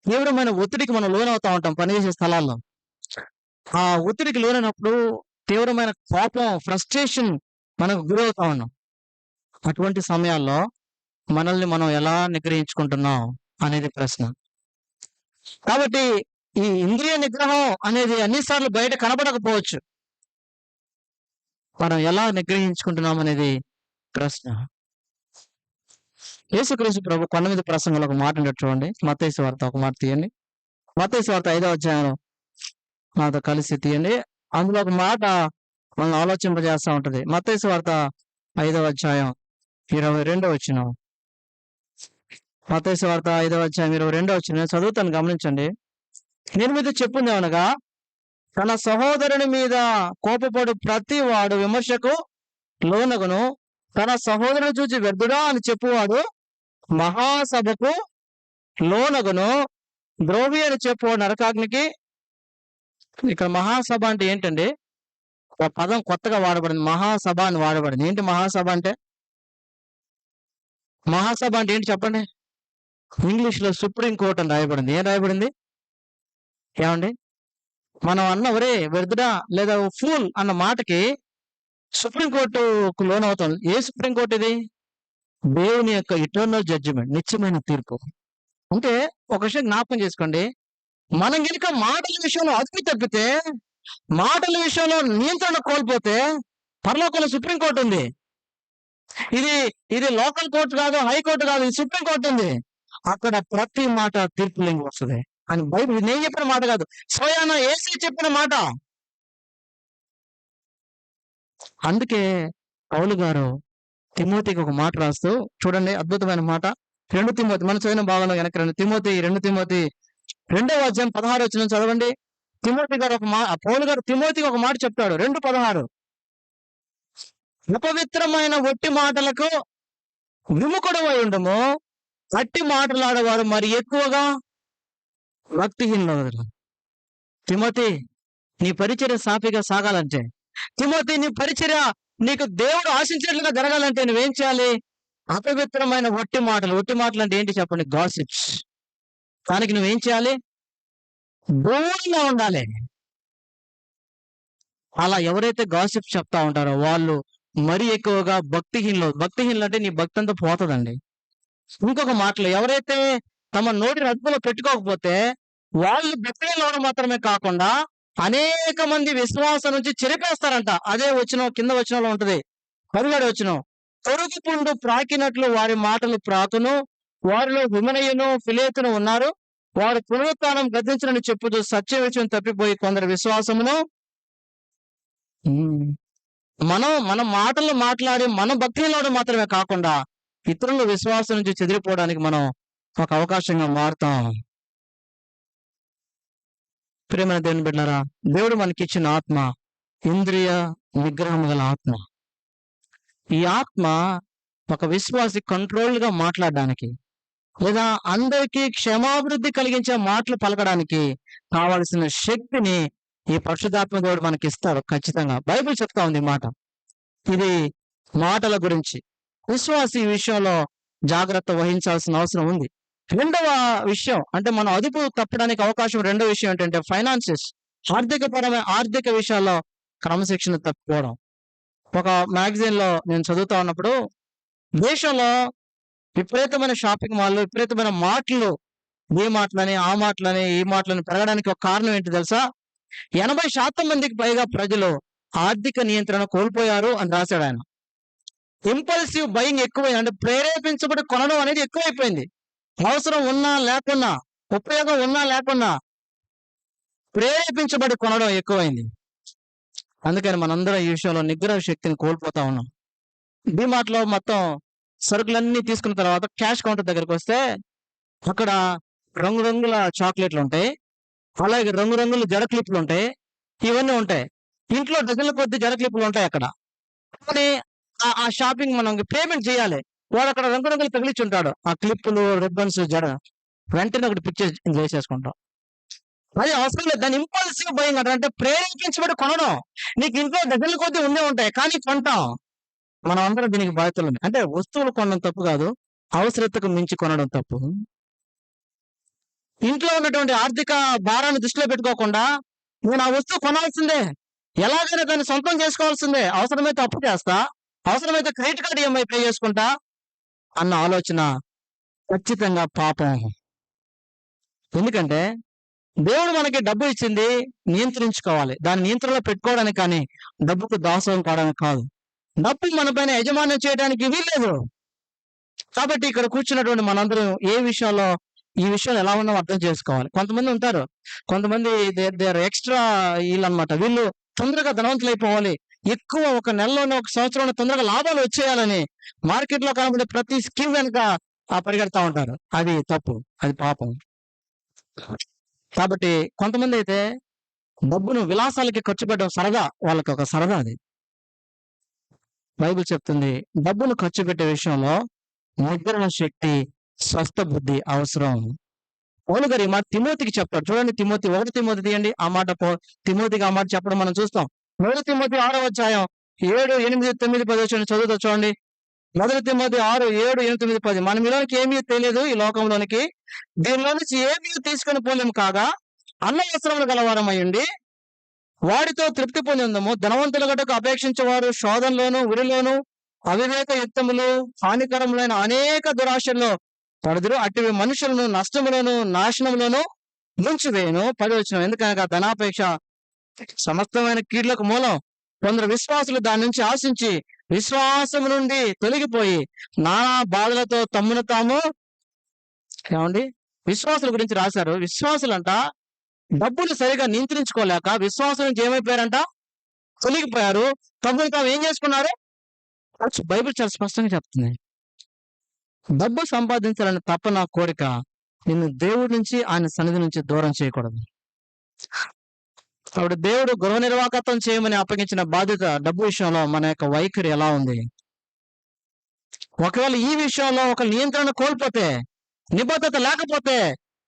తీవ్రమైన ఒత్తిడికి మనం లోనవుతా ఉంటాం పనిచేసే స్థలాల్లో. ఆ ఒత్తిడికి లోనైనప్పుడు తీవ్రమైన కోపం, ఫ్రస్ట్రేషన్ మనకు గురవుతా ఉన్నాం. అటువంటి సమయాల్లో మనల్ని మనం ఎలా నిగ్రహించుకుంటున్నాం అనేది ప్రశ్న. కాబట్టి ఈ ఇంద్రియ నిగ్రహం అనేది అన్నిసార్లు బయట కనబడకపోవచ్చు. మనం ఎలా నిగ్రహించుకుంటున్నాం అనేది ప్రశ్న. యేసుక్రీస్తు ప్రభు కొండ మీద ప్రసంగంలో ఒక మాట ఉండదు చూడండి. మత్తయి సువార్త ఒక మాట తీయండి. మత్తయి సువార్త 5వ అధ్యాయం నాతో కలిసి తీయండి. అందులో ఒక మాట మనం ఆలోచింపజేస్తా ఉంటది. మత్తయి సువార్త 5వ అధ్యాయం 22వ వచనం. మత్తయి సువార్త 5వ అధ్యాయం 22వ వచనం చదువుతాను, గమనించండి. నేను మీద చెప్పింది ఏమనగా, తన సహోదరుని మీద కోపపడు ప్రతి వాడు విమర్శకు లోనగును, తన సహోదరుని చూచి వ్యర్థుడా అని చెప్పువాడు మహాసభకు లోనగును, ద్రోహి అని చెప్పువాడు నరకాగ్నికి. ఇక్కడ మహాసభ అంటే ఏంటండి? ఒక పదం కొత్తగా వాడబడింది, మహాసభ అని వాడబడింది. ఏంటి మహాసభ అంటే? మహాసభ అంటే ఏంటి చెప్పండి? ఇంగ్లీష్ లో సుప్రీం కోర్ట్ అని రాయబడింది. ఏం రాయబడింది? ఏమండి, మనం అన్న ఒరే వ్యర్థుడా లేదా ఫూల్ అన్న మాటకి సుప్రీంకోర్టుకు లోన్ అవుతాం. ఏ సుప్రీంకోర్టు ఇది? దేవుని యొక్క ఇటర్నల్ జడ్జిమెంట్, నిత్యమైన తీర్పు. అంటే ఒక విషయం జ్ఞాపకం చేసుకోండి, మనం కనుక మాటల విషయంలో అదుపు తప్పితే, మాటల విషయంలో నియంత్రణ కోల్పోతే, పరలోకంలో సుప్రీంకోర్టు ఉంది. ఇది లోకల్ కోర్టు కాదు, హైకోర్టు కాదు, ఇది సుప్రీంకోర్టు ఉంది. అక్కడ ప్రతి మాట తీర్పులింగి వస్తుంది అని బైబిల్, నేను చెప్పిన మాట కాదు, స్వయాన యేసే చెప్పిన మాట. అందుకే పౌలు గారు తిమోతికి ఒక మాట రాస్తూ చూడండి, అద్భుతమైన మాట. 2 తిమోతి మన చదివిన భాగంలో వెనక్కి 2 తిమోతి 2వ అధ్యాయం 16 వచనం చదవండి. తిమోతి గారు పౌలు గారు తిమోతికి ఒక మాట చెప్తాడు. 2:16, అపవిత్రమైన ఒట్టి మాటలకు విముఖుడవై ఉండము, అట్టి మాటలాడేవాడు మరి ఎక్కువగా భక్తిహీనుడు. తిమోతి, నీ పరిచర్య సాఫీగా సాగాలంటే, తిమోతి నీ పరిచర్య నీకు దేవుడు ఆశించినట్లుగా జరగాలంటే నువ్వేం చేయాలి? అపవిత్రమైన ఒట్టి మాటలు అంటే ఏంటి చెప్పండి? గాసిప్స్. దానికి నువ్వేం చేయాలి? దూరంగా ఉండాలి. అలా ఎవరైతే గాసిప్ చెప్తా ఉంటారో వాళ్ళు మరీ ఎక్కువగా భక్తిహీనులు అంటే నీ భక్తి అంతా పోతదండి. ఇంకొక మాటలో ఎవరైతే తమ నోటిని అదుపులో పెట్టుకోకపోతే వాళ్ళు భక్తిహీనులు అవ్వడం మాత్రమే కాకుండా అనేక మంది విశ్వాసం నుంచి చెరిపేస్తారంట. అదే వచనం కింద వచనంలో ఉంటది. 17వ వచనం. తొరుగు పుండు ప్రాకినట్లు వారి మాటలు ప్రాకును, వారిలో హిమనయును ఫిలేతును ఉన్నారు. వారు పునరుత్థానం గతించునని చెప్పుతూ సత్య విషయం తప్పిపోయి కొందరు విశ్వాసమును హ్మ్. మన మాటలు మాట్లాడి మన భక్తిహీనులవడం మాత్రమే కాకుండా ఇతరుల విశ్వాసం నుంచి చెదిరిపోవడానికి మనం ఒక అవకాశంగా మారుతాం. ప్రియమైన దేవుని బిడ్డలారా, దేవుడు మనకిచ్చిన ఆత్మ ఇంద్రియ నిగ్రహం గల ఆత్మ. ఈ ఆత్మ ఒక విశ్వాసి కంట్రోల్డ్ గా మాట్లాడడానికి లేదా అందరికీ క్షమాభివృద్ధి కలిగించే మాటలు పలకడానికి కావలసిన శక్తిని ఈ పరిశుద్ధాత్మ దేవుడు మనకి ఇస్తాడు ఖచ్చితంగా. బైబిల్ చెప్తా ఉంది ఈ మాట. ఇది మాటల గురించి. విశ్వాసి ఈ విషయంలో జాగ్రత్త వహించాల్సిన అవసరం ఉంది. రెండవ విషయం అంటే మనం అదుపు తప్పడానికి అవకాశం. రెండవ విషయం ఏంటంటే ఫైనాన్సెస్, ఆర్థిక విషయాల్లో క్రమశిక్షణ తప్పిపోవడం. ఒక మ్యాగజైన్ లో నేను చదువుతా ఉన్నప్పుడు దేశంలో విపరీతమైన షాపింగ్ మాల్లు, విపరీతమైన మాటలు, ఈ మాటలని ఆ మాటలని ఈ మాటలని పెరగడానికి ఒక కారణం ఏంటి తెలుసా? 80% మందికి పైగా ప్రజలు ఆర్థిక నియంత్రణ కోల్పోయారు అని రాశాడు ఆయన. ఇంపల్సివ్ బయింగ్ ఎక్కువైంది. అంటే ప్రేరేపించబడి కొనడం అనేది ఎక్కువైపోయింది. అవసరం ఉన్నా లేకున్నా, ఉపయోగం ఉన్నా లేకున్నా ప్రేరేపించబడి కొనడం ఎక్కువైంది. అందుకని మనందరం ఈ విషయంలో నిగ్రహ శక్తిని కోల్పోతా ఉన్నాం. డిమార్ట్ లో మొత్తం సరుకులన్నీ తీసుకున్న తర్వాత క్యాష్ కౌంటర్ దగ్గరికి వస్తే అక్కడ రంగురంగుల చాక్లెట్లు ఉంటాయి, అలాగే రంగురంగుల జడ క్లిప్లు ఉంటాయి, ఇవన్నీ ఉంటాయి. ఇంట్లో డజన్ల కొద్ది జడ క్లిప్లు ఉంటాయి అక్కడ. కానీ ఆ షాపింగ్ మనం పేమెంట్ చేయాలి. వాడు అక్కడ రంగురంగులు తగిలించి ఉంటాడు, ఆ క్లిప్పులు, రిబ్బన్స్, జడ. వెంటనే ఒకటి పిక్చర్ చేసేసుకుంటాం. అది అవసరం లేదు. దాన్ని ఇంపల్సివ్ బయింగ్ అంటారు. అంటే ప్రేరేపించబడి కొనడం. నీకు ఇంట్లో డజన్ల కొద్ది ఉండే ఉంటాయి కానీ కొంటాం. మనం అందరం దీనికి బాధ్యతలు. అంటే వస్తువులు కొనడం తప్పు కాదు, అవసరతకు మించి కొనడం తప్పు. ఇంట్లో ఉన్నటువంటి ఆర్థిక భారాన్ని దృష్టిలో పెట్టుకోకుండా నేను ఆ వస్తువు కొనాల్సిందే, ఎలాగైనా దాన్ని సొంతం చేసుకోవాల్సిందే, అవసరమైతే అప్పు చేస్తా, అవసరమైతే క్రెడిట్ కార్డ్ ఈఎంఐ పే చేసుకుంటా అన్న ఆలోచన ఖచ్చితంగా పాపం. ఎందుకంటే దేవుడు మనకి డబ్బు ఇచ్చింది నియంత్రించుకోవాలి, దాన్ని నియంత్రణలో పెట్టుకోవడానికి, కానీ డబ్బుకు దాసోహం కావడానికి కాదు. డబ్బు మన పైన యజమాన్యం చేయడానికి వీల్లేదు. కాబట్టి ఇక్కడ కూర్చున్నటువంటి మనందరం ఈ విషయాలు ఎలా ఉన్నామో అర్థం చేసుకోవాలి. కొంతమంది ఉంటారు, కొంతమంది ఎక్స్ట్రా వీళ్ళనమాట. వీళ్ళు తొందరగా ధనవంతులు అయిపోవాలి, ఎక్కువ ఒక నెలలోనే ఒక సంవత్సరంలో తొందరగా లాభాలు వచ్చేయాలని మార్కెట్ లో కనబడే ప్రతి స్కీమ్ వెనుక పరిగెడతా ఉంటారు. అది తప్పు, అది పాపం. కాబట్టి కొంతమంది అయితే డబ్బును విలాసాలకి ఖర్చు పెట్టడం సరదా, వాళ్ళకి ఒక సరదా అది. బైబిల్ చెప్తుంది డబ్బును ఖర్చు పెట్టే విషయంలో నిగ్రహ శక్తి, స్వస్థ బుద్ధి అవసరం. పౌలు గారు ఈ మాట తిమోతికి చెప్తాడు. చూడండి, 1 తిమోతి తీయండి. ఆ మాట తిమోతికి ఆ మాట చెప్పడం మనం చూస్తాం. 1 తిమోతి 6వ అధ్యాయం 7, 8, 9, 10 చదువుతా చూడండి. 1 తిమోతి 6, 7, 8, 9, 10. మన మీలోనికి ఏమీ తెలియదు ఈ లోకంలోనికి, దీనిలో నుంచి ఏమీ తీసుకొని పోలేము కాగా అన్న అవసరములు గలవారమయ్యండి వాడితో తృప్తి పొందిందము. ధనవంతుల గటకు అపేక్షించేవారు శోధనలోను, ఉరిలోను, అవివేక యుక్తములు, హానికరములైన అనేక దురాశల్లో పడుదురు. అట్టి మనుషులను నష్టములను, నాశనములను ముంచివేయను. 10వ వచనం. ఎందుకనగా ధనాపేక్ష సమస్తమైన కీడులకు మూలం. కొందరు విశ్వాసులు దాని నుంచి ఆశించి విశ్వాసము నుండి తొలగిపోయి నానా బాధలతో తమ్మును తాము విశ్వాసుల గురించి రాశారు. విశ్వాసులంట డబ్బులు సరిగా నియంత్రించుకోలేక విశ్వాసం నుంచి ఏమైపోయారంట, తొలగిపోయారు. తమ్మును తాము ఏం చేసుకున్నారు? బైబిల్ చాలా స్పష్టంగా చెప్తుంది. డబ్బు సంపాదించాలని తపన, కోరిక నిన్ను దేవుడి నుంచి, ఆయన సన్నిధి నుంచి దూరం చేయకూడదు. కాబట్టి దేవుడు గృహ నిర్వాహకత్వం చేయమని అప్పగించిన బాధ్యత డబ్బు విషయంలో మన యొక్క వైఖరి ఎలా ఉంది? ఒకవేళ ఈ విషయంలో ఒక నియంత్రణ కోల్పోతే, నిబద్ధత లేకపోతే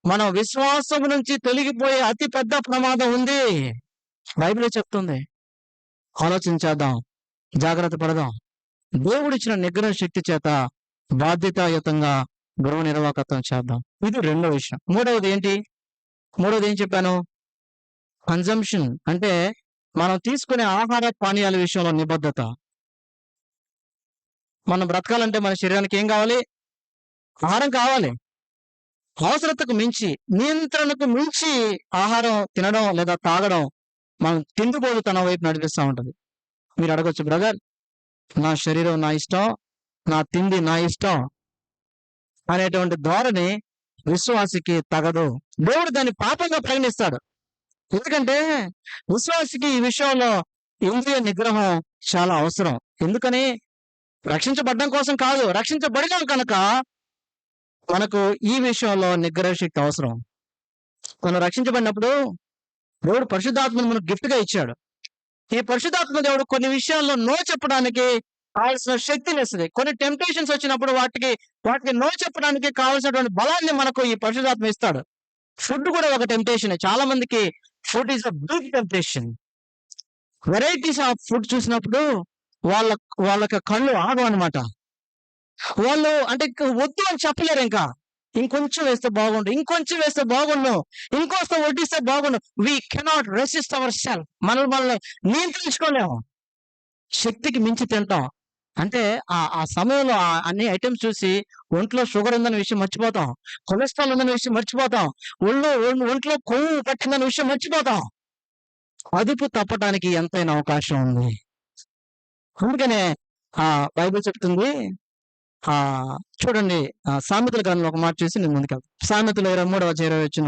మనం విశ్వాసం నుంచి తొలగిపోయే అతి పెద్ద ప్రమాదం ఉంది. బైబిల్ చెప్తుంది. ఆలోచించేద్దాం, జాగ్రత్త పడదాం. దేవుడిచ్చిన నిగ్రహ శక్తి చేత బాధ్యతాయుతంగా గృహ నిర్వాహకత్వం చేద్దాం. ఇది రెండో విషయం. మూడవది ఏంటి? మూడోది ఏం చెప్పాను? కన్జంప్షన్ అంటే మనం తీసుకునే ఆహార పానీయాల విషయంలో నిబద్ధత. మనం బ్రతకాలంటే మన శరీరానికి ఏం కావాలి? ఆహారం కావాలి. అవసరతకు మించి, నియంత్రణకు మించి ఆహారం తినడం లేదా తాగడం మనం తిండిపోతుతనం వైపు నడిపిస్తా ఉంటది. మీరు అడగొచ్చు, బ్రదర్ నా శరీరం నా ఇష్టం, నా తిండి నా ఇష్టం అనేటువంటి ధోరణి విశ్వాసికి తగదు. దేవుడు దాన్ని పాపంగా పరిగణిస్తాడు. ఎందుకంటే విశ్వాసికి ఈ విషయంలో ఇంద్రియ నిగ్రహం చాలా అవసరం. ఎందుకని? రక్షించబడ్డం కోసం కాదు, రక్షించబడినాం కనుక మనకు ఈ విషయంలో నిగ్రహ శక్తి అవసరం. మనం రక్షించబడినప్పుడు దేవుడు పరిశుద్ధాత్మను మనకు గిఫ్ట్ గా ఇచ్చాడు. ఈ పరిశుద్ధాత్మ దేవుడు కొన్ని విషయాల్లో నో చెప్పడానికి కావాల్సిన శక్తిని ఇస్తుంది. కొన్ని టెంప్టేషన్స్ వచ్చినప్పుడు వాటికి నో చెప్పడానికి కావాల్సినటువంటి బలాన్ని మనకు ఈ పరిశుద్ధాత్మ ఇస్తాడు. ఫుడ్ కూడా ఒక టెంప్టేషన్. చాలా మందికి food is a big temptation. Varieties of food చూసినప్పుడు వాళ్ళకి కళ్ళు ఆగవు అనమాట. వాళ్ళు అంటే వద్దు అని చెప్పలేరు. ఇంకొంచెం వేస్తే బాగుండు, ఇంకొంచెం వేస్తే బాగుండు, ఇంకొంత వడ్డిస్తే బాగుండు. We cannot resist our self. మనల్ని నియంత్రించుకోలేము. శక్తికి మించి తింటాం. అంటే ఆ సమయంలో అన్ని ఐటమ్స్ చూసి ఒంట్లో షుగర్ ఉందనే విషయం మర్చిపోతాం, కొలెస్ట్రాల్ ఉందనే విషయం మర్చిపోతాం, ఒంట్లో కొవ్వు పట్టిందనే విషయం మర్చిపోతాం. అదుపు తప్పటానికి ఎంతైనా అవకాశం ఉంది. అందుకనే బైబిల్ చెప్తుంది, చూడండి సామెతల గ్రంథంలో ఒక మాట చూసి నేను ముందుకు వెళ్తాను. సామెతలు 23:20 వచ్చిన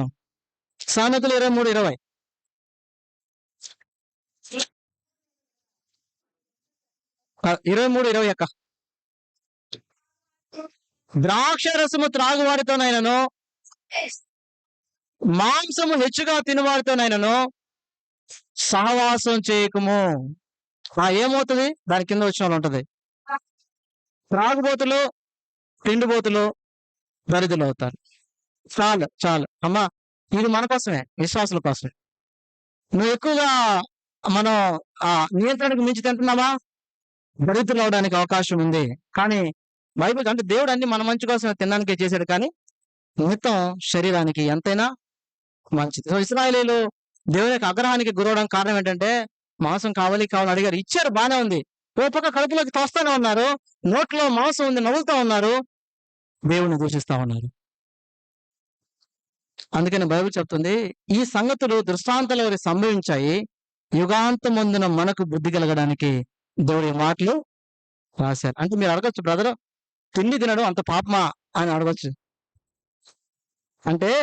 సామెతలు 23:20 23:20 అక్క. ద్రాక్ష రసము త్రాగువారితోనైనను మాంసము హెచ్చుగా తినవారితోనైనను సహవాసం చేయకము. ఏమవుతుంది? దాని కింద వచ్చిన వాళ్ళు ఉంటది. త్రాగుబోతులు, తిండిబోతులు దరిద్రులు అవుతారు. చాలు అమ్మా, ఇది మన కోసమే, విశ్వాసుల కోసమే. నువ్వు ఎక్కువగా మనం నియంత్రణకు మించి తింటున్నావా, దరిద్రులు అవడానికి అవకాశం ఉంది. కానీ బైబిల్ అంటే దేవుడు అన్ని మన మంచి కోసం తినడానికే చేశాడు, కానీ మిగతా శరీరానికి ఎంతైనా మంచిది. సో ఇశ్రాయేలీయులు దేవుని యొక్క ఆగ్రహానికి గురవడం కారణం ఏంటంటే మాంసం కావాలి అడిగారు, ఇచ్చారు, బానే ఉంది. ఓ పక్క కడుపులోకి తోస్తానే ఉన్నారు, నోట్లో మాంసం ఉంది, నవ్వులుతా ఉన్నారు, దేవుణ్ణి దూషిస్తా ఉన్నారు. అందుకని బైబిల్ చెప్తుంది, ఈ సంగతులు దృష్టాంతాలు వారికి సంభవించాయి, యుగాంతమందున మనకు బుద్ధి కలగడానికి దేవుడి మాటలు రాశారు. అంటే మీరు అడగచ్చు, బ్రదర్ తిండి తినడం అంత పాపమా అని అడగచ్చు. అంటే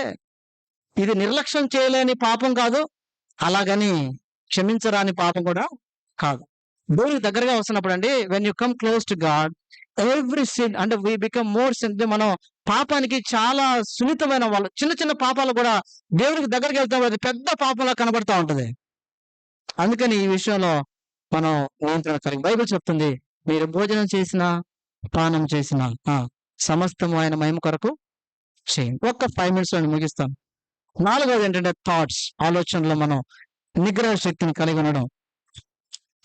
ఇది నిర్లక్ష్యం చేయలేని పాపం కాదు, అలాగని క్షమించరాని పాపం కూడా కాదు. దేవునికి దగ్గరగా వస్తున్నప్పుడు అండి, when you come close to God, every sin అంటే వీ బికమ్ మోర్ సిన్. మనం పాపానికి చాలా సున్నితమైన వాళ్ళు, చిన్న చిన్న పాపాలు కూడా దేవునికి దగ్గరికి వెళ్తాం, అది పెద్ద పాపంలా కనబడతా ఉంటది. అందుకని ఈ విషయంలో మనం నియంత్రణ కలిగి, బైబిల్ చెప్తుంది, మీరు భోజనం చేసినా పానం చేసినా సమస్తము ఆయన మహిమ కొరకు చేయండి. ఒక్క 5 minutes లో ముగిస్తాం. 4వది ఏంటంటే థాట్స్, ఆలోచనలో మనం నిగ్రహ శక్తిని కలిగి ఉండడం.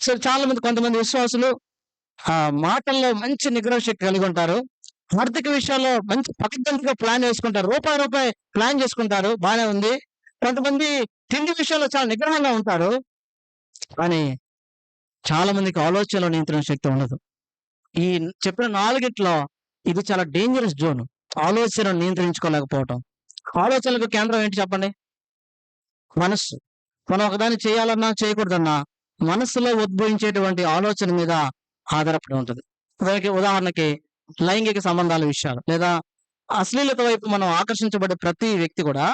సో చాలా మంది, కొంతమంది విశ్వాసులు మాటల్లో మంచి నిగ్రహ శక్తి కలిగి ఉంటారు, ఆర్థిక విషయాల్లో మంచి పకడ్బందీగా ప్లాన్ చేసుకుంటారు, రూపాయి ప్లాన్ చేసుకుంటారు, బానే ఉంది. కొంతమంది తిండి విషయాల్లో చాలా నిగ్రహంగా ఉంటారు, కానీ చాలా మందికి ఆలోచనలో నియంత్రణ శక్తి ఉండదు. ఈ చెప్పిన 4గిట్లో ఇది చాలా డేంజరస్ జోన్. ఆలోచనను నియంత్రించుకోలేకపోవటం. ఆలోచనలకు కేంద్రం ఏంటి చెప్పండి? మనస్సు. మనం ఒకదాన్ని చేయాలన్నా చేయకూడదన్నా మనస్సులో ఉద్భవించేటువంటి ఆలోచన మీద ఆధారపడి ఉంటుంది. ఉదాహరణకి లైంగిక సంబంధాల విషయాలు లేదా అశ్లీలత వైపు మనం ఆకర్షించబడే ప్రతి వ్యక్తి కూడా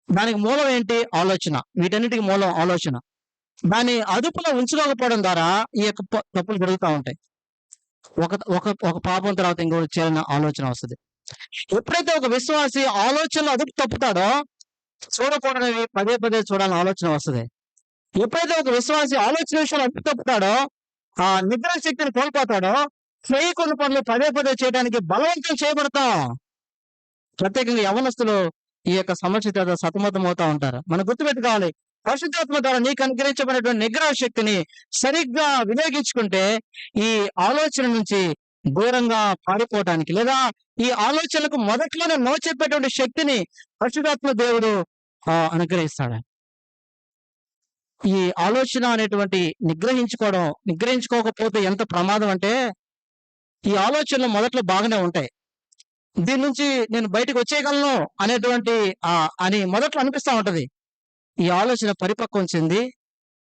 దానికి మూలం ఏంటి? ఆలోచన. వీటన్నిటికి మూలం ఆలోచన. దాన్ని అదుపులో ఉంచుకోకపోవడం ద్వారా ఈ యొక్క తప్పులు జరుగుతూ ఉంటాయి. ఒక పాపం తర్వాత ఇంకొకటి చేయాలన్న ఆలోచన వస్తుంది. ఎప్పుడైతే ఒక విశ్వాసి ఆలోచనలో అదుపు తప్పుతాడో చూడకూడనివి పదే చూడాలని ఆలోచన వస్తుంది. ఎప్పుడైతే ఒక విశ్వాసి ఆలోచన విషయాలు అదుపు తప్పుతాడో నిద్ర శక్తిని కోల్పోతాడో చేయకూడని పనులు పదే చేయడానికి బలవంతం చేయబడతాం. ప్రత్యేకంగా యవనస్తులు ఈ యొక్క సమస్య చేత సతమతం అవుతా ఉంటారు. మనం గుర్తుపెట్టుకోవాలి, పరిశుద్ధాత్మ ద్వారా నీకు అనుగ్రహించబడినటువంటి నిగ్రహ శక్తిని సరిగ్గా వినియోగించుకుంటే ఈ ఆలోచన నుంచి దూరంగా పారిపోవటానికి లేదా ఈ ఆలోచనలకు మొదట్లోనే నో చెప్పేటువంటి శక్తిని పరిశుద్ధాత్మ దేవుడు అనుగ్రహిస్తాడు. ఈ ఆలోచన అనేటువంటి నిగ్రహించుకోకపోతే ఎంత ప్రమాదం అంటే, ఈ ఆలోచనలు మొదట్లో బాగానే ఉంటాయి. దీని నుంచి నేను బయటకు వచ్చేయగలను అనేటువంటి అని మొదట్లో అనిపిస్తా ఉంటది. ఈ ఆలోచన పరిపక్వం చెంది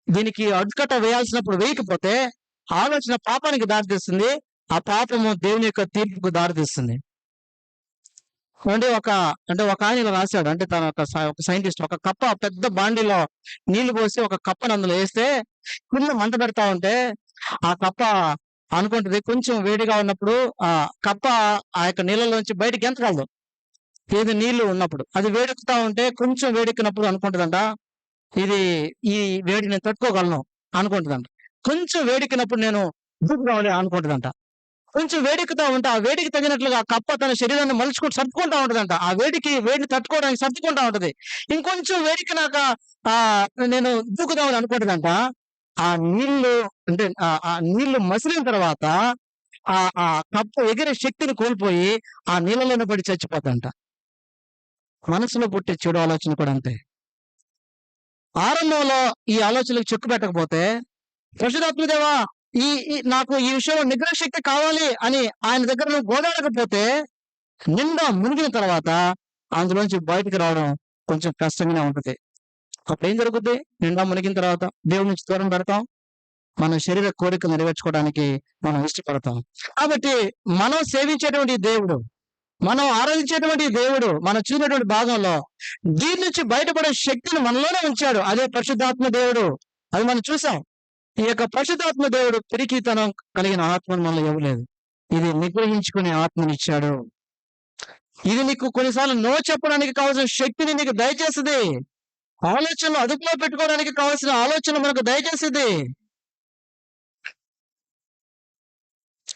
దీనికి అడ్డుకట్ట వేయాల్సినప్పుడు వేయకపోతే ఆలోచన పాపానికి దారితీస్తుంది. ఆ పాపము దేవుని యొక్క తీర్పుకు దారితీస్తుంది. ఒక ఆయన ఇలా రాశాడు. అంటే తన ఒక సైంటిస్ట్ ఒక కప్ప పెద్ద బాండిలో నీళ్లు పోసి ఒక కప్పను అందులో వేస్తే కింద మంట పెడతా ఉంటే ఆ కప్ప అనుకుంటది కొంచెం వేడిగా ఉన్నప్పుడు ఆ కప్ప ఆ యొక్క నీళ్ళలోంచి బయటకి ఎంతగలదు. ఏది నీళ్లు ఉన్నప్పుడు అది వేడెక్కుతా ఉంటే కొంచెం వేడెక్కినప్పుడు అనుకుంటుందంట ఇది ఈ వేడి నేను తట్టుకోగలను అనుకుంటుందంట. కొంచెం వేడెక్కినప్పుడు నేను దూకురావాలి అనుకుంటుందంట. కొంచెం వేడెక్కుతా ఉంటే ఆ వేడికి తగినట్లుగా కప్ప తన శరీరాన్ని సర్దుకుంటా ఉంటదంట. ఆ వేడిని తట్టుకోవడానికి సర్దుకుంటా ఉంటది. ఇంకొంచెం వేడెక్కినాక నేను దూకుదామని అనుకుంటుందంట. ఆ నీళ్లు అంటే ఆ నీళ్లు మసిలిన తర్వాత ఆ కప్ప ఎగిరే శక్తిని కోల్పోయి ఆ నీళ్ళలోనే పడి చచ్చిపోతుందంట. మనసులో పుట్టే చెడు ఆలోచన కూడా అంతే. ఆరంభంలో ఈ ఆలోచనలకు చెక్కు పెట్టకపోతే పరిశుద్ధాత్మదేవా ఈ నాకు ఈ విషయంలో నిగ్రహ శక్తి కావాలి అని ఆయన దగ్గర నువ్వు గోదాడకపోతే నిండా మునిగిన తర్వాత అందులోంచి బయటకు రావడం కొంచెం కష్టంగానే ఉంటుంది. అప్పుడు ఏం జరుగుద్ది? నిండా మునిగిన తర్వాత దేవుడి నుంచి దూరం పెడతాం. మన శరీర కోరికలు నెరవేర్చుకోవడానికి మనం ఇష్టపడతాం. కాబట్టి మనం సేవించేటువంటి దేవుడు, మనం ఆరాధించేటువంటి దేవుడు, మనం చూసినటువంటి భాగంలో దీని నుంచి బయటపడే శక్తిని మనలోనే ఉంచాడు. అదే పరిశుద్ధాత్మ దేవుడు. అది మనం చూసాం. ఈ యొక్క పరిశుద్ధాత్మ దేవుడు పిరికితనం కలిగిన ఆత్మను మనలో ఇవ్వలేదు. ఇది నిగ్రహించుకునే ఆత్మనిచ్చాడు. ఇది నీకు కొన్నిసార్లు నో చెప్పడానికి కావాల్సిన శక్తిని నీకు దయచేస్తుంది. ఆలోచనలు అదుపులో పెట్టుకోవడానికి కావాల్సిన ఆలోచన మనకు దయచేస్తుంది.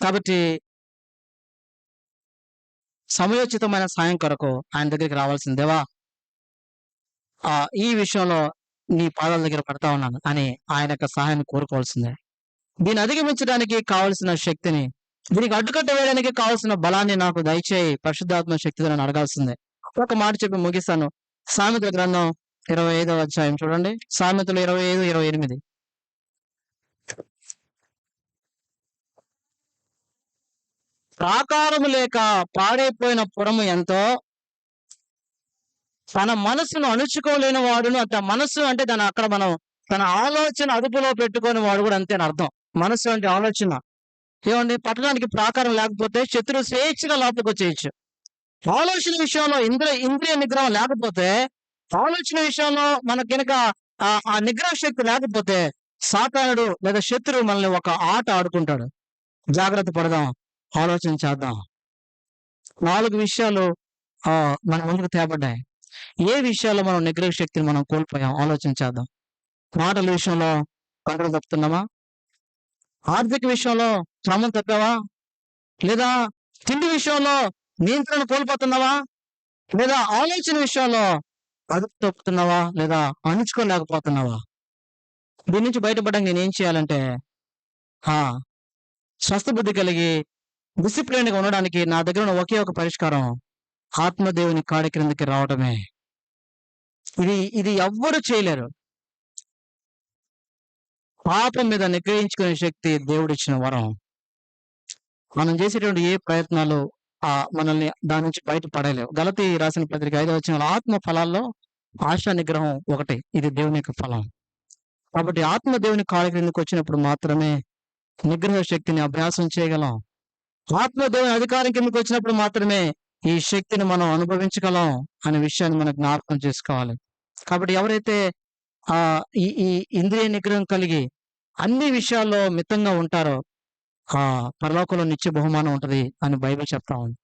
కాబట్టి సమయోచితమైన సాయం కొరకు ఆయన దగ్గరికి రావాల్సిన దేవా ఈ విషయంలో నీ పాదాల దగ్గర పడతా ఉన్నాను అని ఆయన యొక్క సహాయాన్ని కోరుకోవాల్సిందే. దీన్ని అధిగమించడానికి కావలసిన శక్తిని, దీనికి అడ్డుకట్ట వేయడానికి కావాల్సిన బలాన్ని నాకు దయచేయి పరిశుద్ధాత్మ శక్తితో నన్ను అడగాల్సిందే. ఒక మాట చెప్పి ముగిస్తాను. సామెతల గ్రంథం 25వ అధ్యాయం చూడండి. సామెతలు 25:28. ప్రాకారము లేక పాడైపోయిన పురము ఎంతో, తన మనసును అణుచుకోలేని వాడును. అంటే మనస్సు అంటే తన ఆలోచన అదుపులో పెట్టుకుని వాడు కూడా అంతే అర్థం. మనస్సు అంటే ఆలోచన. ఏమండి, పట్టణానికి ప్రాకారం లేకపోతే శత్రువు స్వేచ్ఛగా లోపలికి వచ్చేయచ్చు. ఆలోచన విషయంలో ఇంద్రియ నిగ్రహం లేకపోతే, ఆలోచన విషయంలో మనకి కనుక ఆ నిగ్రహ శక్తి లేకపోతే సాతానుడు లేదా శత్రువు మనల్ని ఒక ఆట ఆడుకుంటాడు. జాగ్రత్త పడదాం, ఆలోచన చేద్దాం. 4 విషయాలు మన ముందుకు తేబడ్డాయి. ఏ విషయాల్లో మనం నిగ్రహ శక్తిని మనం కోల్పోయాం ఆలోచన చేద్దాం. మాటల విషయంలో కంట్రోల్ తప్పుతున్నామా? ఆర్థిక విషయంలో క్రమం తప్పావా? లేదా తిండి విషయంలో నియంత్రణ కోల్పోతున్నావా? లేదా ఆలోచన విషయంలో అదుపు తప్పుతున్నావా? లేదా అణుచుకోలేకపోతున్నావా? దీని నుంచి బయటపడడానికి నేనేం చేయాలంటే స్వస్థ బుద్ధి కలిగి డిసిప్లిన్ గా ఉండడానికి నా దగ్గర ఉన్న ఒకే ఒక పరిష్కారం ఆత్మదేవుని కాడి క్రిందకి రావడమే. ఇది ఎవ్వరు చేయలేరు. పాపం మీద నిగ్రహించుకునే శక్తి దేవుడిచ్చిన వరం. మనం చేసేటువంటి ఏ ప్రయత్నాలు మనల్ని దాని నుంచి బయట పడలేవు. గలతీ రాసిన పత్రిక 5వ వచనంలో ఆత్మ ఫలాల్లో ఆశా నిగ్రహం ఒకటి. ఇది దేవుని యొక్క ఫలం. కాబట్టి ఆత్మ దేవుని కాడి క్రిందకి వచ్చినప్పుడు మాత్రమే నిగ్రహ శక్తిని అభ్యాసం చేయగలం. ఆత్మ దేవుని అధికారం కిందకి వచ్చినప్పుడు మాత్రమే ఈ శక్తిని మనం అనుభవించగలం అనే విషయాన్ని మనం జ్ఞాపకం చేసుకోవాలి. కాబట్టి ఎవరైతే ఈ ఇంద్రియ నిగ్రహం కలిగి అన్ని విషయాల్లో మితంగా ఉంటారో పరలోకంలో నిత్య బహుమానం ఉంటది అని బైబిల్ చెప్తా ఉంది.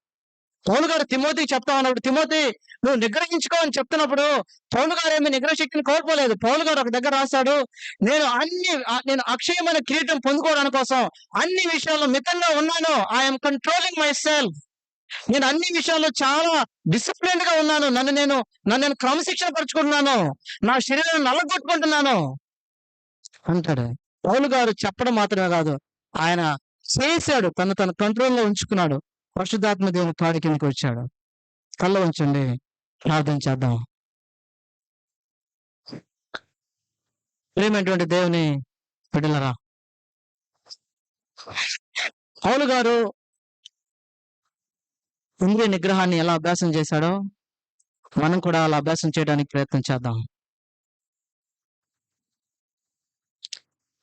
పౌలు గారు తిమోతికి చెప్తా ఉన్నప్పుడు, తిమోతి నువ్వు నిగ్రహించుకో అని చెప్తున్నప్పుడు పౌలు గారు ఏమీ నిగ్రహ శక్తిని కోల్పోలేదు. పౌలు గారు ఒక దగ్గర రాశాడు, నేను అక్షయమైన కిరీటం పొందుకోవడానికి కోసం అన్ని విషయాల్లో మితంగా ఉన్నాను. I'm controlling my self. నేను అన్ని విషయాల్లో చాలా డిసిప్లిన్ గా ఉన్నాను. నన్ను నేను క్రమశిక్షణ పరుచుకుంటున్నాను. నా శరీరాన్ని నల్లగొట్టుకుంటున్నాను అంటాడు. పౌలు గారు చెప్పడం మాత్రమే కాదు, ఆయన చేశాడు. తన కంట్రోల్లో ఉంచుకున్నాడు. పరిశుద్ధాత్మ దేవుని కాడి కిందకి వచ్చాడు. కళ్ళ ఉంచండి, ప్రార్థన చేద్దాం. ప్రియమైనటువంటి దేవుని బిడ్డలారా, పౌలు గారు ఇంద్రియ నిగ్రహాన్ని ఎలా అభ్యాసం చేశాడో మనం కూడా అలా అభ్యాసం చేయడానికి ప్రయత్నం చేద్దాం.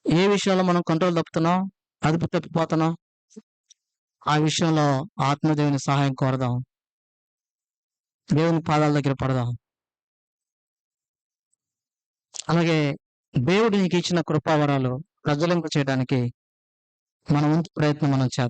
ఏ విషయంలో మనం కంట్రోల్ తప్పుతున్నాం, అదుపు తప్పిపోతున్నాం, ఆ విషయంలో ఆత్మదేవుని సహాయం కోరదాం. దేవుని పాదాల దగ్గర పడదాం. అలాగే దేవుడు నీకు ఇచ్చిన కృపావరాలు ప్రజ్వలింప చేయడానికి మన వంతు ప్రయత్నం మనం చేద్దాం.